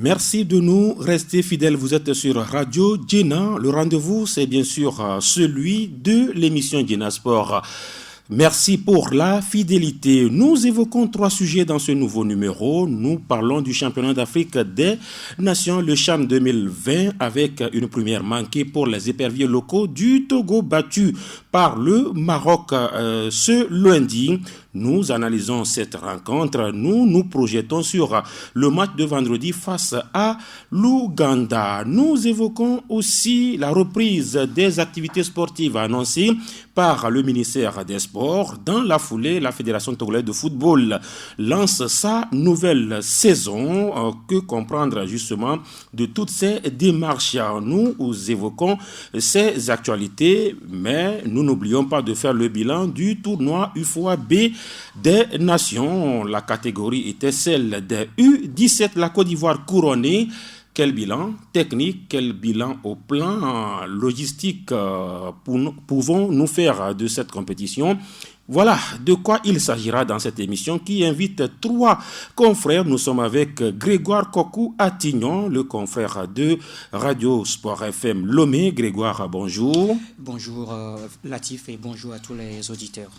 Merci de nous rester fidèles. Vous êtes sur Radio Djena. Le rendez-vous, c'est bien sûr celui de l'émission Djena Sport. Merci pour la fidélité. Nous évoquons 3 sujets dans ce nouveau numéro. Nous parlons du championnat d'Afrique des Nations, le CHAN 2020, avec une première manquée pour les éperviers locaux du Togo battu par le Maroc ce lundi. Nous analysons cette rencontre. Nous nous projetons sur le match de vendredi face à l'Ouganda. Nous évoquons aussi la reprise des activités sportives annoncées par le ministère des Sports. Dans la foulée, la Fédération togolaise de football lance sa nouvelle saison. Que comprendre justement de toutes ces démarches? Nous évoquons ces actualités, mais nous n'oublions pas de faire le bilan du tournoi UFOA B des Nations. La catégorie était celle des U17, la Côte d'Ivoire couronnée. Quel bilan technique, quel bilan au plan logistique pouvons-nous faire de cette compétition? Voilà de quoi il s'agira dans cette émission qui invite 3 confrères. Nous sommes avec Grégoire Kokou-Attignon, le confrère de Radio Sport FM Lomé. Grégoire, bonjour. Bonjour Latif et bonjour à tous les auditeurs.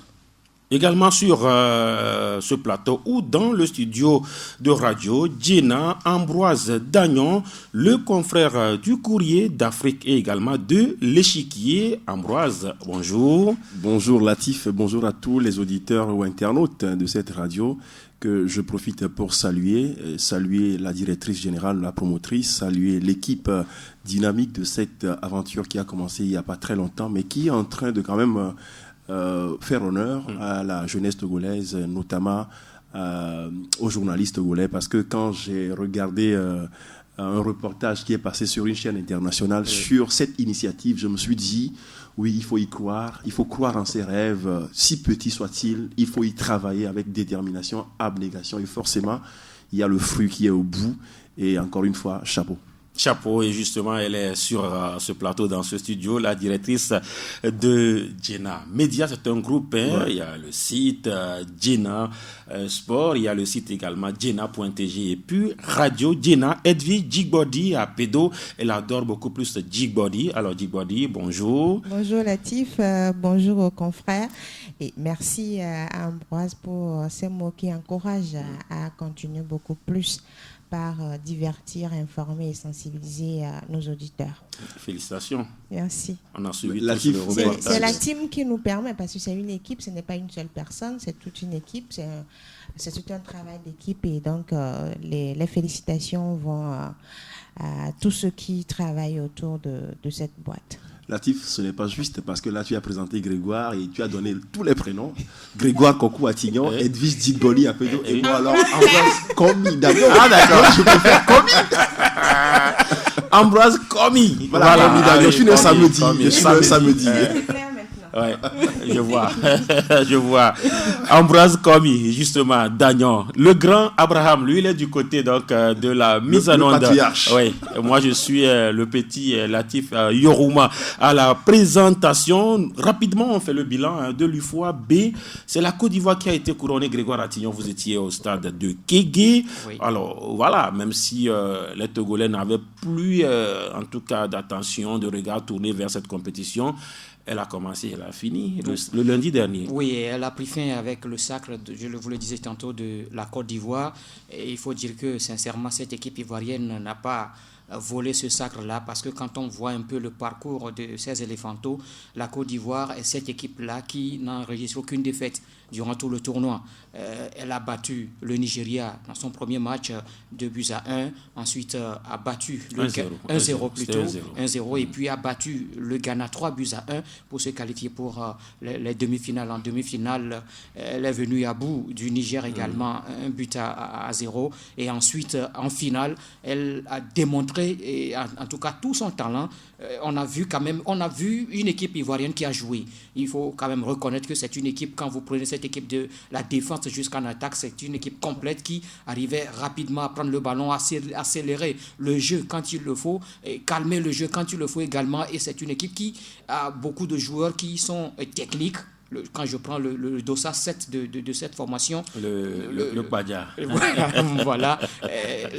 Également sur ce plateau ou dans le studio de Radio Djena, Ambroise Dagnon, le confrère du Courrier d'Afrique et également de l'Échiquier. Ambroise, bonjour. Bonjour Latif, bonjour à tous les auditeurs ou internautes de cette radio que je profite pour saluer la directrice générale, la promotrice, saluer l'équipe dynamique de cette aventure qui a commencé il n'y a pas très longtemps mais qui est en train de quand même faire honneur à la jeunesse togolaise, notamment aux journalistes togolais, parce que quand j'ai regardé un reportage qui est passé sur une chaîne internationale sur cette initiative, je me suis dit, oui, il faut y croire, il faut croire en ses rêves, si petits soient-ils, il faut y travailler avec détermination, abnégation, et forcément, il y a le fruit qui est au bout, et encore une fois, chapeau. Chapeau, et justement, elle est sur ce plateau, dans ce studio, la directrice de Djena Média. C'est un groupe, il y a le site Djena Sport, il y a le site également djena.tg et puis Radio Djena. Edwige Djigbodi à Pédo, elle adore beaucoup plus Djigbodi. Alors Djigbodi, bonjour. Bonjour Latif, bonjour aux confrères et merci à Ambroise pour ces mots qui encouragent à continuer beaucoup plus par divertir, informer et sensibiliser nos auditeurs. Félicitations. Merci. On a suivi c'est la team qui nous permet, parce que c'est une équipe, ce n'est pas une seule personne, c'est toute une équipe, c'est tout un travail d'équipe et donc les félicitations vont à tous ceux qui travaillent autour de cette boîte. Latif, ce n'est pas juste parce que là tu as présenté Grégoire et tu as donné tous les prénoms. Grégoire Kokou-Attignon, Edwige Djigboli à Pédo et moi alors Ambroise Komi. Ah d'accord, je préfère Komi. Ambroise Komi. Voilà, je suis né samedi. Ouais, je vois. Ambroise Komi, justement, Dagnon. Le grand Abraham, lui, il est du côté donc de la mise en onde. Ouais, moi, je suis le petit Latif Yorouma à la présentation. Rapidement, on fait le bilan de l'UFOA B. C'est la Côte d'Ivoire qui a été couronnée. Grégoire Attignon, vous étiez au stade de Kégué. Oui. Alors, voilà, même si les Togolais n'avaient plus, en tout cas, d'attention, de regard tourné vers cette compétition, elle a commencé, elle a fini le lundi dernier. Oui, elle a pris fin avec le sacre, je vous le disais tantôt, de la Côte d'Ivoire. Et il faut dire que, sincèrement, cette équipe ivoirienne n'a pas volé ce sacre-là, parce que quand on voit un peu le parcours de ces éléphantaux, la Côte d'Ivoire est cette équipe-là qui n'enregistre aucune défaite durant tout le tournoi. Elle a battu le Nigeria dans son premier match 2-1. Ensuite, a battu le 1-0 plutôt. 1-0 et puis a battu le Ghana 3-1 pour se qualifier pour les demi-finales. En demi-finale, elle est venue à bout du Niger également, 1-0. Et ensuite, en finale, elle a démontré, et en tout cas, tout son talent. On a vu une équipe ivoirienne qui a joué. Il faut quand même reconnaître que c'est une équipe, quand vous prenez cette équipe de la défense jusqu'en attaque, c'est une équipe complète qui arrivait rapidement à prendre le ballon, à accélérer le jeu quand il le faut, et calmer le jeu quand il le faut également. Et c'est une équipe qui a beaucoup de joueurs qui sont techniques, quand je prends le dossard 7 de cette formation, le Badia. Voilà,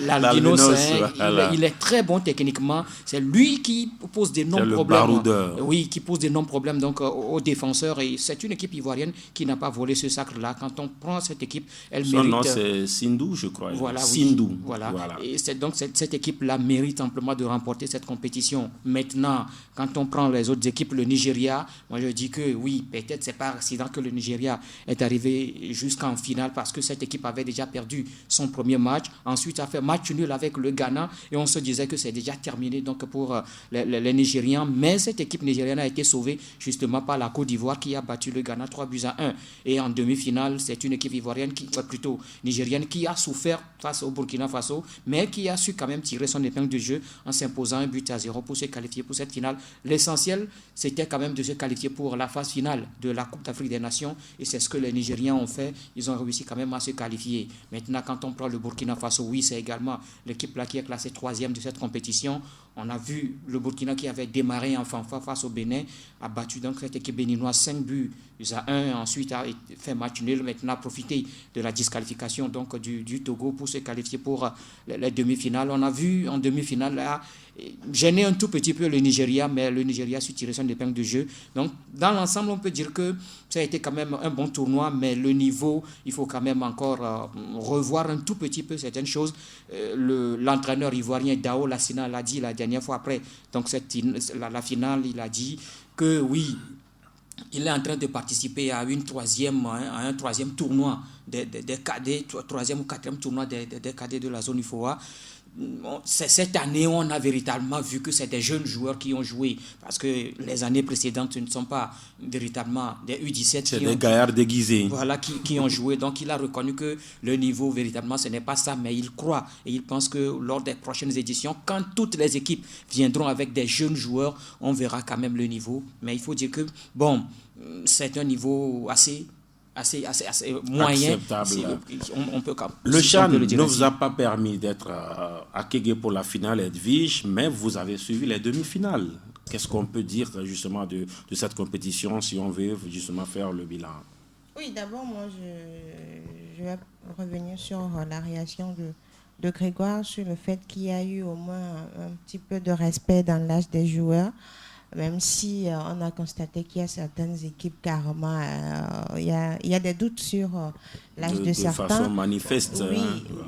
l'albinos, voilà. il est très bon techniquement. C'est lui qui pose d'énormes problèmes. Oui, qui pose d'énormes problèmes donc aux défenseurs. Et c'est une équipe ivoirienne qui n'a pas volé ce sacre-là. Quand on prend cette équipe, elle Son mérite. nom c'est Sindou, je crois. Voilà, Sindou. Oui, voilà. Et donc cette équipe-là mérite amplement de remporter cette compétition. Maintenant, quand on prend les autres équipes, le Nigeria, moi je dis que oui, peut-être c'est pas accident que le Nigeria est arrivé jusqu'en finale parce que cette équipe avait déjà perdu son premier match. Ensuite, a fait match nul avec le Ghana et on se disait que c'est déjà terminé donc pour les Nigérians. Mais cette équipe nigérienne a été sauvée justement par la Côte d'Ivoire qui a battu le Ghana 3-1. Et en demi-finale, c'est une équipe ivoirienne plutôt nigérienne qui a souffert face au Burkina Faso, mais qui a su quand même tirer son épingle du jeu en s'imposant 1-0 pour se qualifier pour cette finale. L'essentiel, c'était quand même de se qualifier pour la phase finale de la Coupe d'Afrique des Nations et c'est ce que les Nigériens ont fait. Ils ont réussi quand même à se qualifier. Maintenant, quand on prend le Burkina Faso, oui, c'est également l'équipe là qui est classée 3e de cette compétition. On a vu le Burkina qui avait démarré en fanfare face au Bénin, a battu donc cette équipe béninoise 5-1, ensuite a fait match nul, maintenant a profité de la disqualification donc du Togo pour se qualifier pour les demi-finales. On a vu en demi-finale là, gêner un tout petit peu le Nigeria, mais le Nigeria a su tirer son épingle de jeu. Donc dans l'ensemble, on peut dire que ça a été quand même un bon tournoi, mais le niveau, il faut quand même encore revoir un tout petit peu certaines choses. L'entraîneur ivoirien Dao Lassina l'a dit la dernière fois après donc la finale, il a dit que oui, il est en train de participer à un troisième tournoi des cadets, troisième ou quatrième tournoi des cadets de la zone UFOA. Cette année, on a véritablement vu que c'est des jeunes joueurs qui ont joué parce que les années précédentes, ce ne sont pas véritablement des U17. C'est des gaillards déguisés. Voilà, qui ont joué. Donc, il a reconnu que le niveau, véritablement, ce n'est pas ça, mais il croit et il pense que lors des prochaines éditions, quand toutes les équipes viendront avec des jeunes joueurs, on verra quand même le niveau. Mais il faut dire que, bon, c'est un niveau assez moyen. Acceptable. On peut, le CHAN ne vous a pas permis d'être à Kégué pour la finale Edwige, mais vous avez suivi les demi-finales. Qu'est-ce qu'on peut dire justement de cette compétition si on veut justement faire le bilan? Oui, d'abord, moi, je vais revenir sur la réaction de Grégoire sur le fait qu'il y a eu au moins un petit peu de respect dans l'âge des joueurs. Même si on a constaté qu'il y a certaines équipes carrément, il y a des doutes sur l'âge de certains. De façon manifeste. Oui,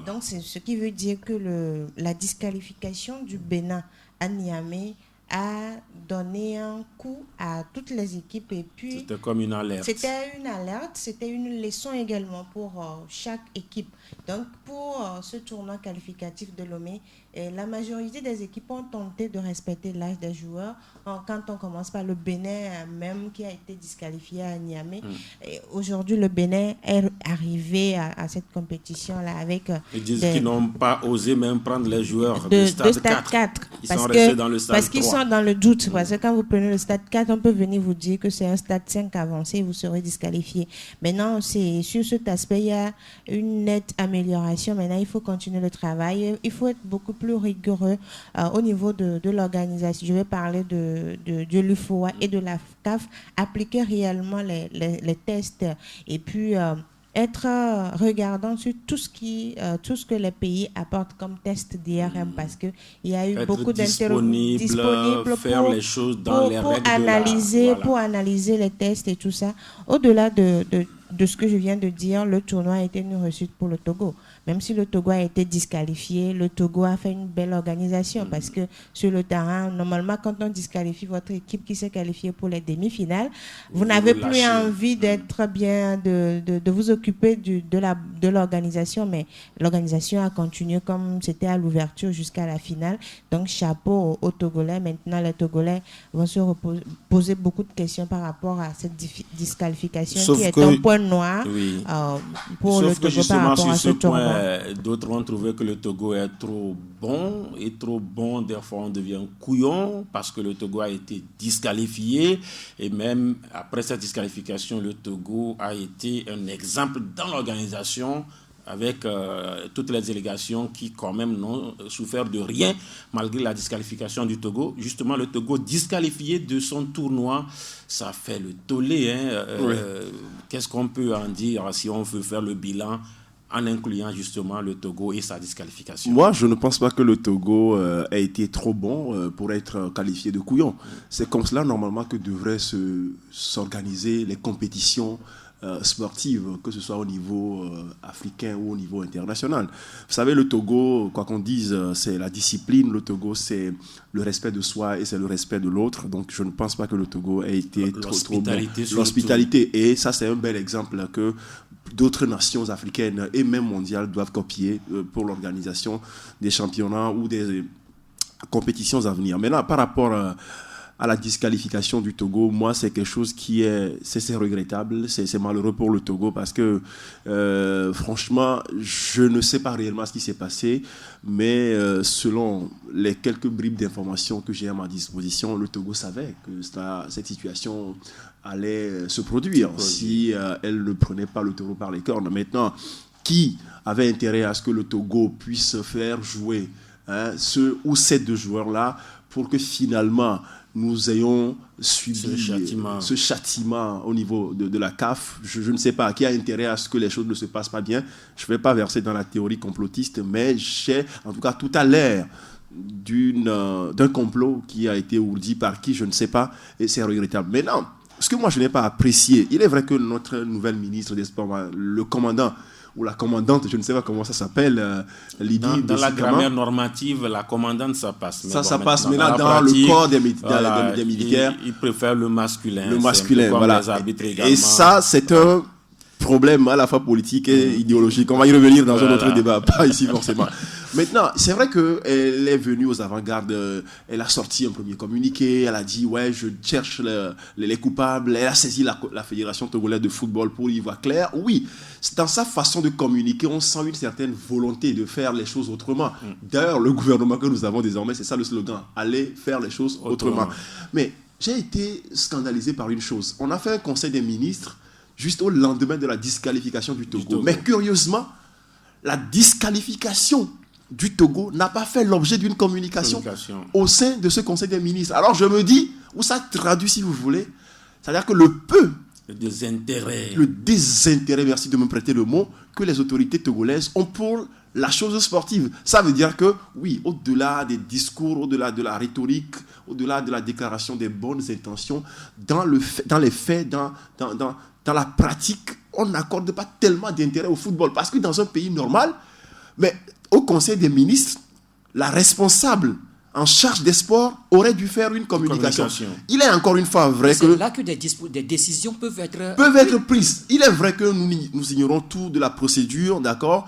donc c'est ce qui veut dire que la disqualification du Bénin à Niamey a donné un coup à toutes les équipes et puis c'était comme une alerte. C'était une alerte, c'était une leçon également pour chaque équipe. Donc pour ce tournoi qualificatif de Lomé, la majorité des équipes ont tenté de respecter l'âge des joueurs. Quand on commence par le Bénin même qui a été disqualifié à Niamey, aujourd'hui le Bénin est arrivé à cette compétition-là avec... Ils disent qu'ils n'ont pas osé même prendre les joueurs de stade 4. Ils sont restés dans le stade 3. Parce qu'ils sont dans le doute. Parce que quand vous prenez le stade 4, on peut venir vous dire que c'est un stade 5 avancé et vous serez disqualifié. Maintenant, sur cet aspect, il y a une nette amélioration. Maintenant, il faut continuer le travail. Il faut être beaucoup plus rigoureux au niveau de l'organisation. Je vais parler de l'UFOA et de la CAF. Appliquer réellement les tests et puis être regardant sur tout ce que les pays apportent comme test d'IRM parce qu'il y a eu être beaucoup disponible faire les choses dans les règles pour analyser les tests et tout ça. Au-delà de ce que je viens de dire, le tournoi a été une réussite pour le Togo. Même si le Togo a été disqualifié, le Togo a fait une belle organisation parce que sur le terrain, normalement, quand on disqualifie votre équipe qui s'est qualifiée pour les demi-finales, vous n'avez plus envie d'être bien, de vous occuper de l'organisation, mais l'organisation a continué comme c'était à l'ouverture jusqu'à la finale. Donc, chapeau aux Togolais. Maintenant, les Togolais vont se poser beaucoup de questions par rapport à cette disqualification qui est un point noir pour le Togo par rapport à ce tournoi. D'autres ont trouvé que le Togo est trop bon et trop bon. Des fois, on devient couillon parce que le Togo a été disqualifié. Et même après cette disqualification, le Togo a été un exemple dans l'organisation avec toutes les délégations qui quand même n'ont souffert de rien malgré la disqualification du Togo. Justement, le Togo disqualifié de son tournoi, ça fait le tollé. Oui. Qu'est-ce qu'on peut en dire si on veut faire le bilan en incluant justement le Togo et sa disqualification? Moi, je ne pense pas que le Togo ait été trop bon pour être qualifié de couillon. C'est comme cela, normalement, que devraient s'organiser les compétitions sportives, que ce soit au niveau africain ou au niveau international. Vous savez, le Togo, quoi qu'on dise, c'est la discipline. Le Togo, c'est le respect de soi et c'est le respect de l'autre. Donc, je ne pense pas que le Togo ait été trop bon. L'hospitalité. Et ça, c'est un bel exemple que d'autres nations africaines et même mondiales doivent copier pour l'organisation des championnats ou des compétitions à venir. Maintenant, par rapport à la disqualification du Togo, moi, c'est quelque chose qui c'est regrettable, c'est malheureux pour le Togo parce que, franchement, je ne sais pas réellement ce qui s'est passé, mais selon les quelques bribes d'informations que j'ai à ma disposition, le Togo savait que cette situation allait se produire si elle ne prenait pas le taureau par les cornes. Maintenant, qui avait intérêt à ce que le Togo puisse faire jouer ce ou ces deux joueurs-là pour que finalement nous ayons subi ce châtiment au niveau de la CAF. Je ne sais pas qui a intérêt à ce que les choses ne se passent pas bien. Je ne vais pas verser dans la théorie complotiste, mais j'ai en tout cas tout à l'air d'un complot qui a été ourdi par qui, je ne sais pas, et c'est regrettable. Maintenant, ce que moi je n'ai pas apprécié, il est vrai que notre nouvelle ministre des Sports, le commandant ou la commandante, je ne sais pas comment ça s'appelle, Lydie. Dans la grammaire normative, la commandante, ça passe. Ça passe maintenant dans le corps des militaires. Ils préfèrent le masculin. Le masculin, voilà. Les arbitres également. Et ça, c'est un problème à la fois politique et idéologique. On va y revenir dans un autre débat, pas ici forcément. Maintenant, c'est vrai qu'elle est venue aux avant-gardes, elle a sorti un premier communiqué, elle a dit, ouais, je cherche les coupables, elle a saisi la Fédération togolaise de football pour y voir clair. Oui, dans sa façon de communiquer, on sent une certaine volonté de faire les choses autrement. D'ailleurs, le gouvernement que nous avons désormais, c'est ça le slogan, aller faire les choses autrement. Mais j'ai été scandalisé par une chose. On a fait un conseil des ministres juste au lendemain de la disqualification du Togo. Mais curieusement, la disqualification du Togo n'a pas fait l'objet d'une communication au sein de ce conseil des ministres. Alors je me dis, où ça traduit si vous voulez, c'est-à-dire que le désintérêt, merci de me prêter le mot, que les autorités togolaises ont pour la chose sportive. Ça veut dire que, oui, au-delà des discours, au-delà de la rhétorique, au-delà de la déclaration des bonnes intentions, dans les faits, dans la pratique, on n'accorde pas tellement d'intérêt au football. Parce que dans un pays normal, mais au Conseil des ministres, la responsable en charge des sports aurait dû faire une communication. Il est encore une fois vrai que... C'est là que des décisions peuvent être prises. Il est vrai que nous ignorons tout de la procédure, d'accord,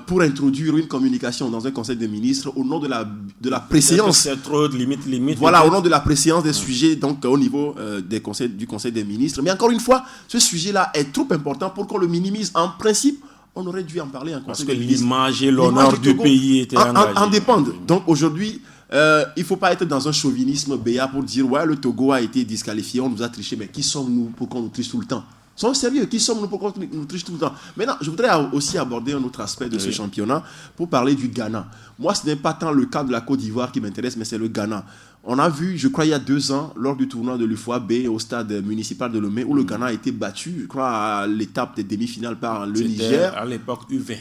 pour introduire une communication dans un Conseil des ministres au nom de la préséance. C'est trop de limite. Voilà, au nom de la préséance des sujets, donc au niveau du Conseil des ministres. Mais encore une fois, ce sujet-là est trop important pour qu'on le minimise. En principe, on aurait dû en parler en Conseil des ministres. Parce que l'image et l'honneur du pays étaient en dépendent. Donc aujourd'hui, il ne faut pas être dans un chauvinisme béat pour dire ouais, le Togo a été disqualifié, on nous a triché. Mais qui sommes-nous pour qu'on nous triche tout le temps? Soyons sérieux, qui sommes-nous pour qu'on nous triche tout le temps? Maintenant, je voudrais aussi aborder un autre aspect de ce championnat pour parler du Ghana. Moi, ce n'est pas tant le cas de la Côte d'Ivoire qui m'intéresse, mais c'est le Ghana. On a vu, je crois, il y a 2 ans, lors du tournoi de l'UFOA-B au stade municipal de Lomé, où le Ghana a été battu, je crois, à l'étape des demi-finales par le Niger. À l'époque U20.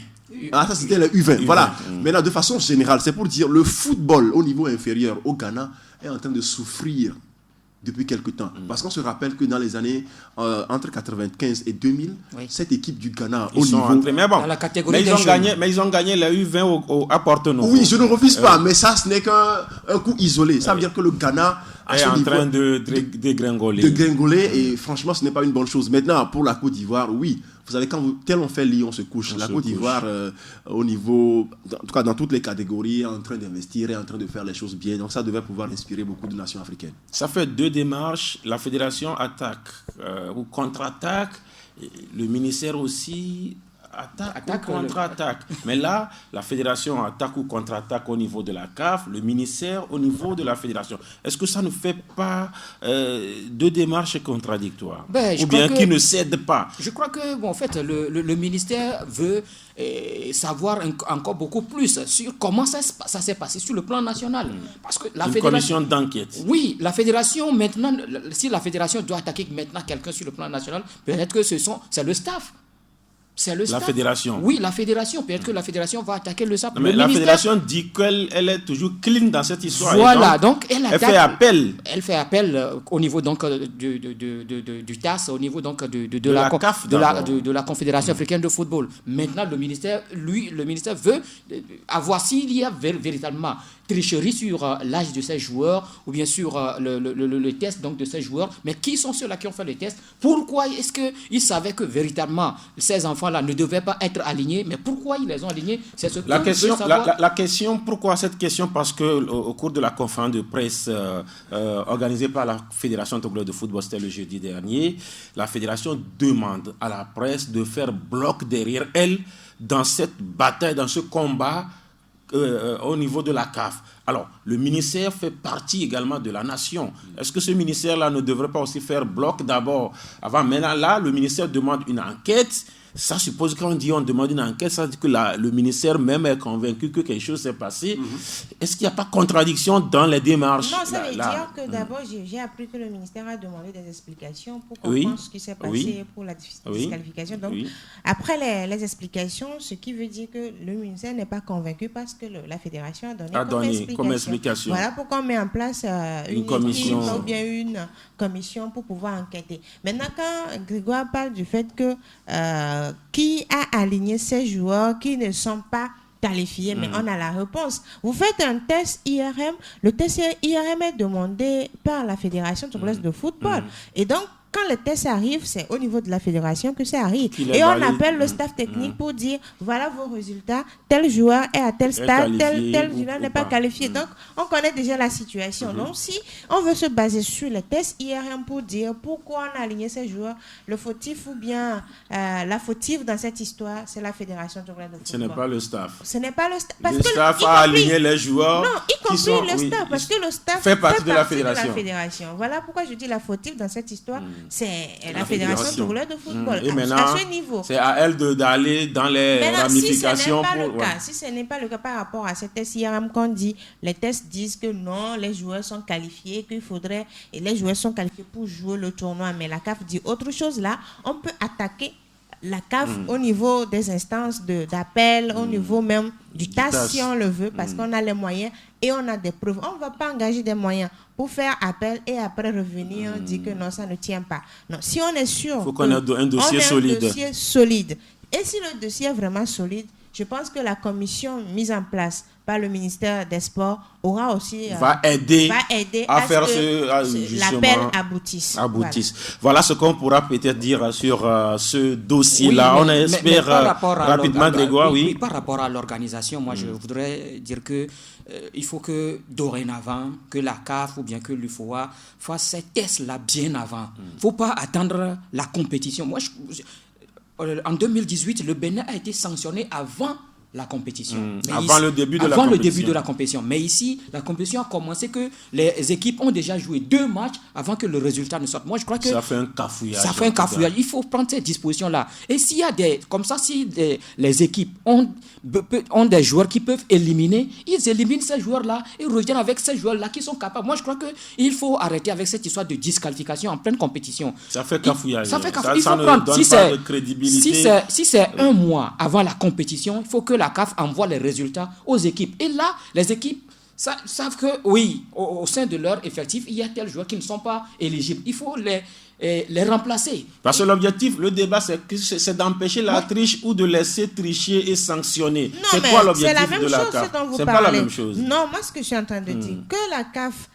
Ah, ça c'était le U20. Voilà. Maintenant, de façon générale, c'est pour dire le football au niveau inférieur au Ghana est en train de souffrir depuis quelque temps. Parce qu'on se rappelle que dans les années entre 95 et 2000, cette équipe du Ghana au niveau... dans la catégorie mais ils ont gagné la U20 à Porto-Novo. Oui, je ne refuse pas, mais ça, ce n'est qu'un coup isolé. Ça veut dire que le Ghana est en train de dégringoler. Et franchement, ce n'est pas une bonne chose. Maintenant, pour la Côte d'Ivoire, oui. Vous savez, tel on fait lit, on se couche. La Côte d'Ivoire, au niveau, en tout cas dans toutes les catégories, est en train d'investir et en train de faire les choses bien. Donc ça devait pouvoir inspirer beaucoup de nations africaines. Ça fait 2 démarches. La fédération attaque ou contre-attaque. Le ministère aussi attaque ou contre-attaque. Mais là, la fédération attaque ou contre-attaque au niveau de la CAF, le ministère au niveau de la fédération. Est-ce que ça ne fait pas deux démarches contradictoires? Ou bien qui ne cèdent pas? Je crois que, en fait, le ministère veut savoir encore beaucoup plus sur comment ça s'est passé sur le plan national. Parce que une commission d'enquête. Oui, la fédération, maintenant, si la fédération doit attaquer maintenant quelqu'un sur le plan national, peut-être que c'est le staff. C'est le staff. La fédération. Oui, la fédération. Peut-être que la fédération va attaquer le staff. Mais la fédération dit qu'elle est toujours clean dans cette histoire. Voilà, donc elle fait appel. Elle fait appel au niveau donc du TAS, au niveau donc de la CAF, de la Confédération africaine de football. Maintenant, le ministère veut avoir s'il y a véritablement tricherie sur l'âge de ces joueurs ou bien sur le test donc de ces joueurs. Mais qui sont ceux-là qui ont fait le test? Pourquoi est-ce qu'ils savaient que véritablement ces enfants-là ne devaient pas être alignés? Mais pourquoi ils les ont alignés? C'est ce la question, pourquoi cette question? Parce que au cours de la conférence de presse organisée par la Fédération togolaise de football, c'était le jeudi dernier, la fédération demande à la presse de faire bloc derrière elle dans cette bataille, dans ce combat au niveau de la CAF. Alors, le ministère fait partie également de la nation. Est-ce que ce ministère-là ne devrait pas aussi faire bloc d'abord avant? Maintenant, là, le ministère demande une enquête. Ça suppose qu'on demande une enquête, ça dit que le ministère même est convaincu que quelque chose s'est passé. Est-ce qu'il n'y a pas contradiction dans les démarches? Non, ça veut dire que d'abord, j'ai appris que le ministère a demandé des explications pour comprendre ce qui s'est passé pour la disqualification. Donc, après les explications, ce qui veut dire que le ministère n'est pas convaincu parce que la fédération a donné comme explication. Voilà pourquoi on met en place une commission ou bien une commission pour pouvoir enquêter. Maintenant, quand Grégoire parle du fait que qui a aligné ces joueurs qui ne sont pas qualifiés, mais on a la réponse. Vous faites un test IRM, le test IRM est demandé par la Fédération togolaise de football. Et donc, quand le test arrive, c'est au niveau de la fédération que ça arrive. Et on appelle le staff technique pour dire, voilà vos résultats, tel joueur est à tel stade, tel joueur n'est pas qualifié. Donc, on connaît déjà la situation. Donc, si on veut se baser sur les tests IRM pour dire pourquoi on a aligné ces joueurs, le fautif ou bien la fautive dans cette histoire, c'est la fédération togolaise de football. Ce n'est pas le staff. Ce n'est pas le staff. Parce le staff a aligné les joueurs. Non, y compris le staff, parce que le staff fait partie de la fédération. Voilà pourquoi je dis la fautive dans cette histoire. C'est la Fédération togolaise de football. Et maintenant, à ce niveau, c'est à elle d'aller dans les ramifications. Si ce n'est pas le cas par rapport à ces tests IRM qu'on dit, les tests disent que non, les joueurs sont qualifiés, et les joueurs sont qualifiés pour jouer le tournoi, mais la CAF dit autre chose là, on peut attaquer la CAF au niveau des instances d'appel, au niveau même du TAS si on le veut, parce qu'on a les moyens et on a des preuves. On ne va pas engager des moyens pour faire appel et après revenir dire que non, ça ne tient pas. Non, si on est sûr, il faut qu'on ait un dossier solide. Et si le dossier est vraiment solide, je pense que la commission mise en place par le ministère des Sports aura aussi va aider à faire que l'appel aboutisse. Voilà ce qu'on pourra peut-être dire sur ce dossier-là. On espère rapidement, Grégoire. Oui, par rapport à l'organisation, moi je voudrais dire que il faut que dorénavant, que la CAF ou bien que l'UFOA fasse ces tests-là bien avant. Il ne faut pas attendre la compétition. Moi, en 2018, le Bénin a été sanctionné avant la compétition. Avant le début de la compétition. Mais ici, la compétition a commencé que les équipes ont déjà joué 2 matchs avant que le résultat ne sorte. Moi, je crois que ça fait un cafouillage. Il faut prendre ces dispositions-là. Et s'il y a si les équipes ont des joueurs qui peuvent éliminer, ils éliminent ces joueurs-là et reviennent avec ces joueurs-là qui sont capables. Moi, je crois qu'il faut arrêter avec cette histoire de disqualification en pleine compétition. Ça fait cafouillage. Ça ne donne pas de crédibilité. Si c'est un mois avant la compétition, il faut que la CAF envoie les résultats aux équipes. Et là, les équipes savent que, oui, au sein de leur effectif, il y a tels joueurs qui ne sont pas éligibles. Il faut les remplacer. Parce que l'objectif, le débat, c'est d'empêcher la triche ou de laisser tricher et sanctionner. C'est quoi l'objectif de la CAF? C'est pas la même chose. Non, moi, ce que je suis en train de dire, que la CAF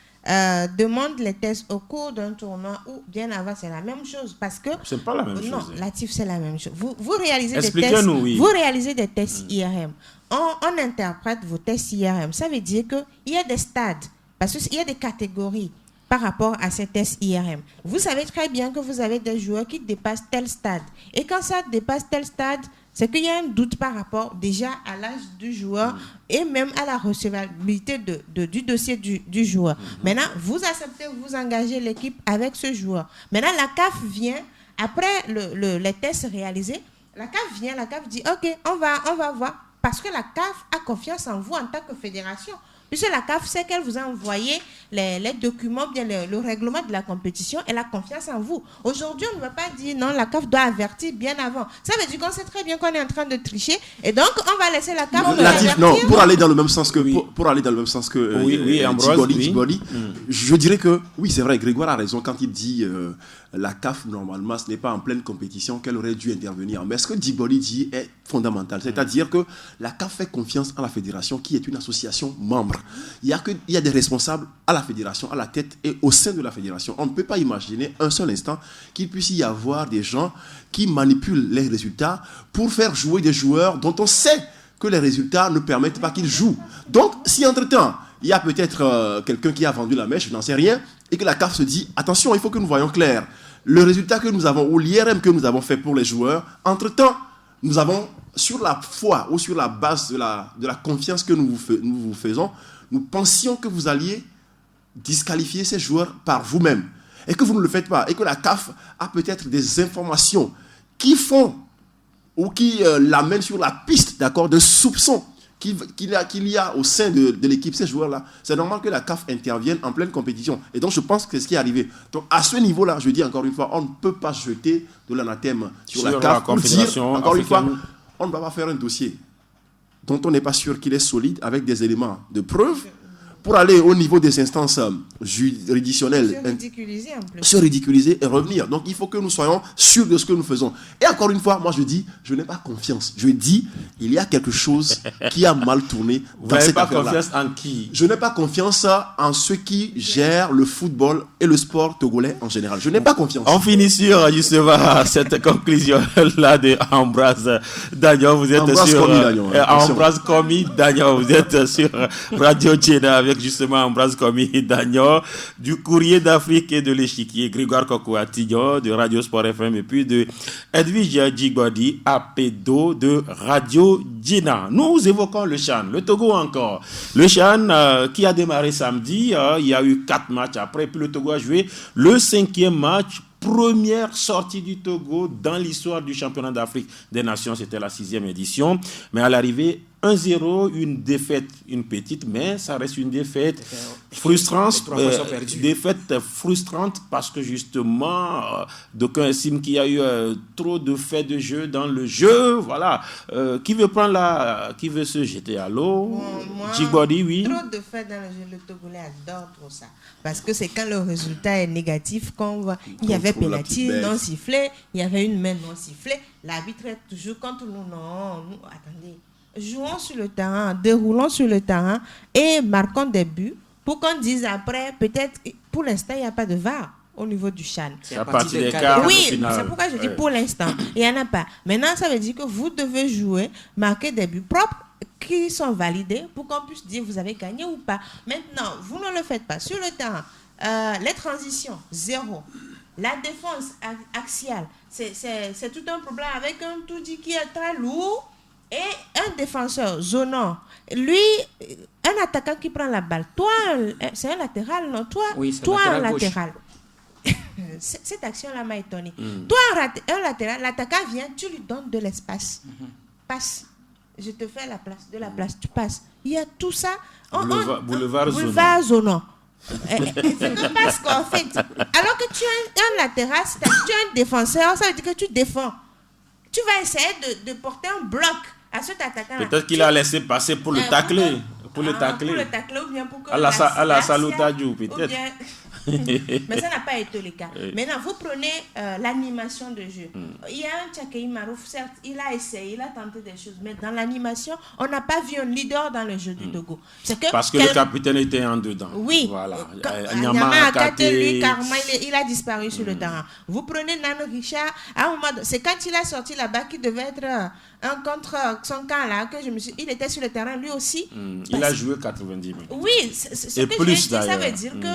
demande les tests au cours d'un tournoi ou bien avant, c'est la même chose parce que c'est pas la même chose. Non, Latif, c'est la même chose. Vous réalisez des tests. Vous réalisez des tests IRM. On interprète vos tests IRM. Ça veut dire que il y a des stades parce qu'il y a des catégories par rapport à ces tests IRM. Vous savez très bien que vous avez des joueurs qui dépassent tel stade et quand ça dépasse tel stade, c'est qu'il y a un doute par rapport déjà à l'âge du joueur et même à la recevabilité du dossier du joueur. Maintenant, vous acceptez, vous engagez l'équipe avec ce joueur. Maintenant, la CAF vient, après les tests réalisés, la CAF dit, OK, on va voir, parce que la CAF a confiance en vous en tant que fédération. Puisque la CAF sait qu'elle vous a envoyé les documents, bien le règlement de la compétition, elle a confiance en vous. Aujourd'hui, on ne va pas dire non, la CAF doit avertir bien avant. Ça veut dire qu'on sait très bien qu'on est en train de tricher et donc on va laisser la CAF avertir. Non, pour aller dans le même sens que Djiboli, je dirais que oui, c'est vrai, Grégoire a raison quand il dit la CAF, normalement, ce n'est pas en pleine compétition qu'elle aurait dû intervenir. Mais ce que Djiboli dit est fondamental. C'est-à-dire que la CAF fait confiance à la fédération qui est une association membre. Il y a des responsables à la fédération, à la tête et au sein de la fédération. On ne peut pas imaginer un seul instant qu'il puisse y avoir des gens qui manipulent les résultats pour faire jouer des joueurs dont on sait que les résultats ne permettent pas qu'ils jouent. Donc, si entre-temps, il y a peut-être quelqu'un qui a vendu la mèche, je n'en sais rien, et que la CAF se dit, attention, il faut que nous voyons clair. Le résultat que nous avons, ou l'IRM que nous avons fait pour les joueurs, entre-temps, nous avons, sur la foi ou sur la base de la confiance que nous vous faisons, nous pensions que vous alliez disqualifier ces joueurs par vous-même. Et que vous ne le faites pas. Et que la CAF a peut-être des informations qui font ou qui l'amènent sur la piste, d'accord, de soupçons qu'il y a au sein de l'équipe, ces joueurs-là. C'est normal que la CAF intervienne en pleine compétition. Et donc, je pense que c'est ce qui est arrivé. Donc, à ce niveau-là, je dis encore une fois, on ne peut pas jeter de l'anathème sur la CAF pour dire, encore une fois, on ne va pas faire un dossier dont on n'est pas sûr qu'il est solide avec des éléments de preuve pour aller au niveau des instances juridictionnelles, se ridiculiser et revenir. Donc, il faut que nous soyons sûrs de ce que nous faisons. Et encore une fois, moi, je dis, je n'ai pas confiance. Je dis, il y a quelque chose qui a mal tourné dans cette affaire-là. Vous n'avez pas confiance en qui? Je n'ai pas confiance en ceux qui gèrent le football et le sport togolais en général. Je n'ai pas confiance. On finit sur, justement, cette conclusion-là de Ambroise Dagnon. Vous êtes Ambroise Komi Dagnon. Vous êtes sur Radio Djena avec justement Ambroise Komi Dagnon du Courrier d'Afrique et de l'Échiquier, Grégoire Kokoatignon de Radio Sport FM et puis de Edwige Djibodi Apedo de Radio Djena. Nous évoquons le CHAN, le Togo encore. Le CHAN qui a démarré samedi, il y a eu 4 matchs après, puis le Togo a joué le 5e match. Première sortie du Togo dans l'histoire du championnat d'Afrique des Nations, c'était la 6e édition. Mais à l'arrivée, 1-0, une défaite, une petite, mais ça reste une défaite frustrante. Défaite frustrante parce que justement, d'aucuns estiment qu'il y a eu trop de faits de jeu dans le jeu. Voilà. Qui veut se jeter à l'eau? Djibodi, oui. Trop de faits dans le jeu, le Togolais adore trop ça. Parce que c'est quand le résultat est négatif qu'on voit. Il y avait pénalty non sifflé, il y avait une main non sifflée. L'arbitre est toujours contre nous. Non, attendez. Jouons sur le terrain, déroulons sur le terrain et marquons des buts pour qu'on dise après, peut-être, pour l'instant, il n'y a pas de VAR au niveau du CHAN. C'est à partir des quarts. Oui, c'est pourquoi je dis pour l'instant, il n'y en a pas. Maintenant, ça veut dire que vous devez jouer, marquer des buts propres qui sont validés pour qu'on puisse dire vous avez gagné ou pas. Maintenant, vous ne le faites pas. Sur le terrain, les transitions, 0. La défense axiale, c'est tout un problème avec un Toudi qui est très lourd. Et un défenseur zonant, lui, un attaquant qui prend la balle, toi, c'est un latéral, non? Toi, un latéral. Cette action-là m'a étonné. Toi, un latéral, l'attaquant vient, tu lui donnes de l'espace. Passe. Je te fais de la place, tu passes. Il y a tout ça. Boulevard zonant. C'est parce qu'en fait, alors que tu es un latéral, tu es un défenseur, ça veut dire que tu défends. Tu vas essayer de porter un bloc à cet attaquant. Peut-être qu'il a laissé passer pour le tacler. Pour le tacler ou bien pour que à la Salutadjou, peut-être. Mais ça n'a pas été le cas. Maintenant, vous prenez l'animation de jeu. Il y a un Tchakei Marouf, certes, il a essayé, il a tenté des choses, mais dans l'animation, on n'a pas vu un leader dans le jeu du Togo. Parce que le capitaine était en dedans. Oui. Voilà. Nyama Akate, lui, Karma, il a disparu sur le terrain. Vous prenez Nano Richard, à un moment, c'est quand il a sorti là-bas qu'il devait être contre son camp là, il était sur le terrain lui aussi. Il a joué 90 minutes. Oui, ce Et que plus, j'ai dit, ça veut dire que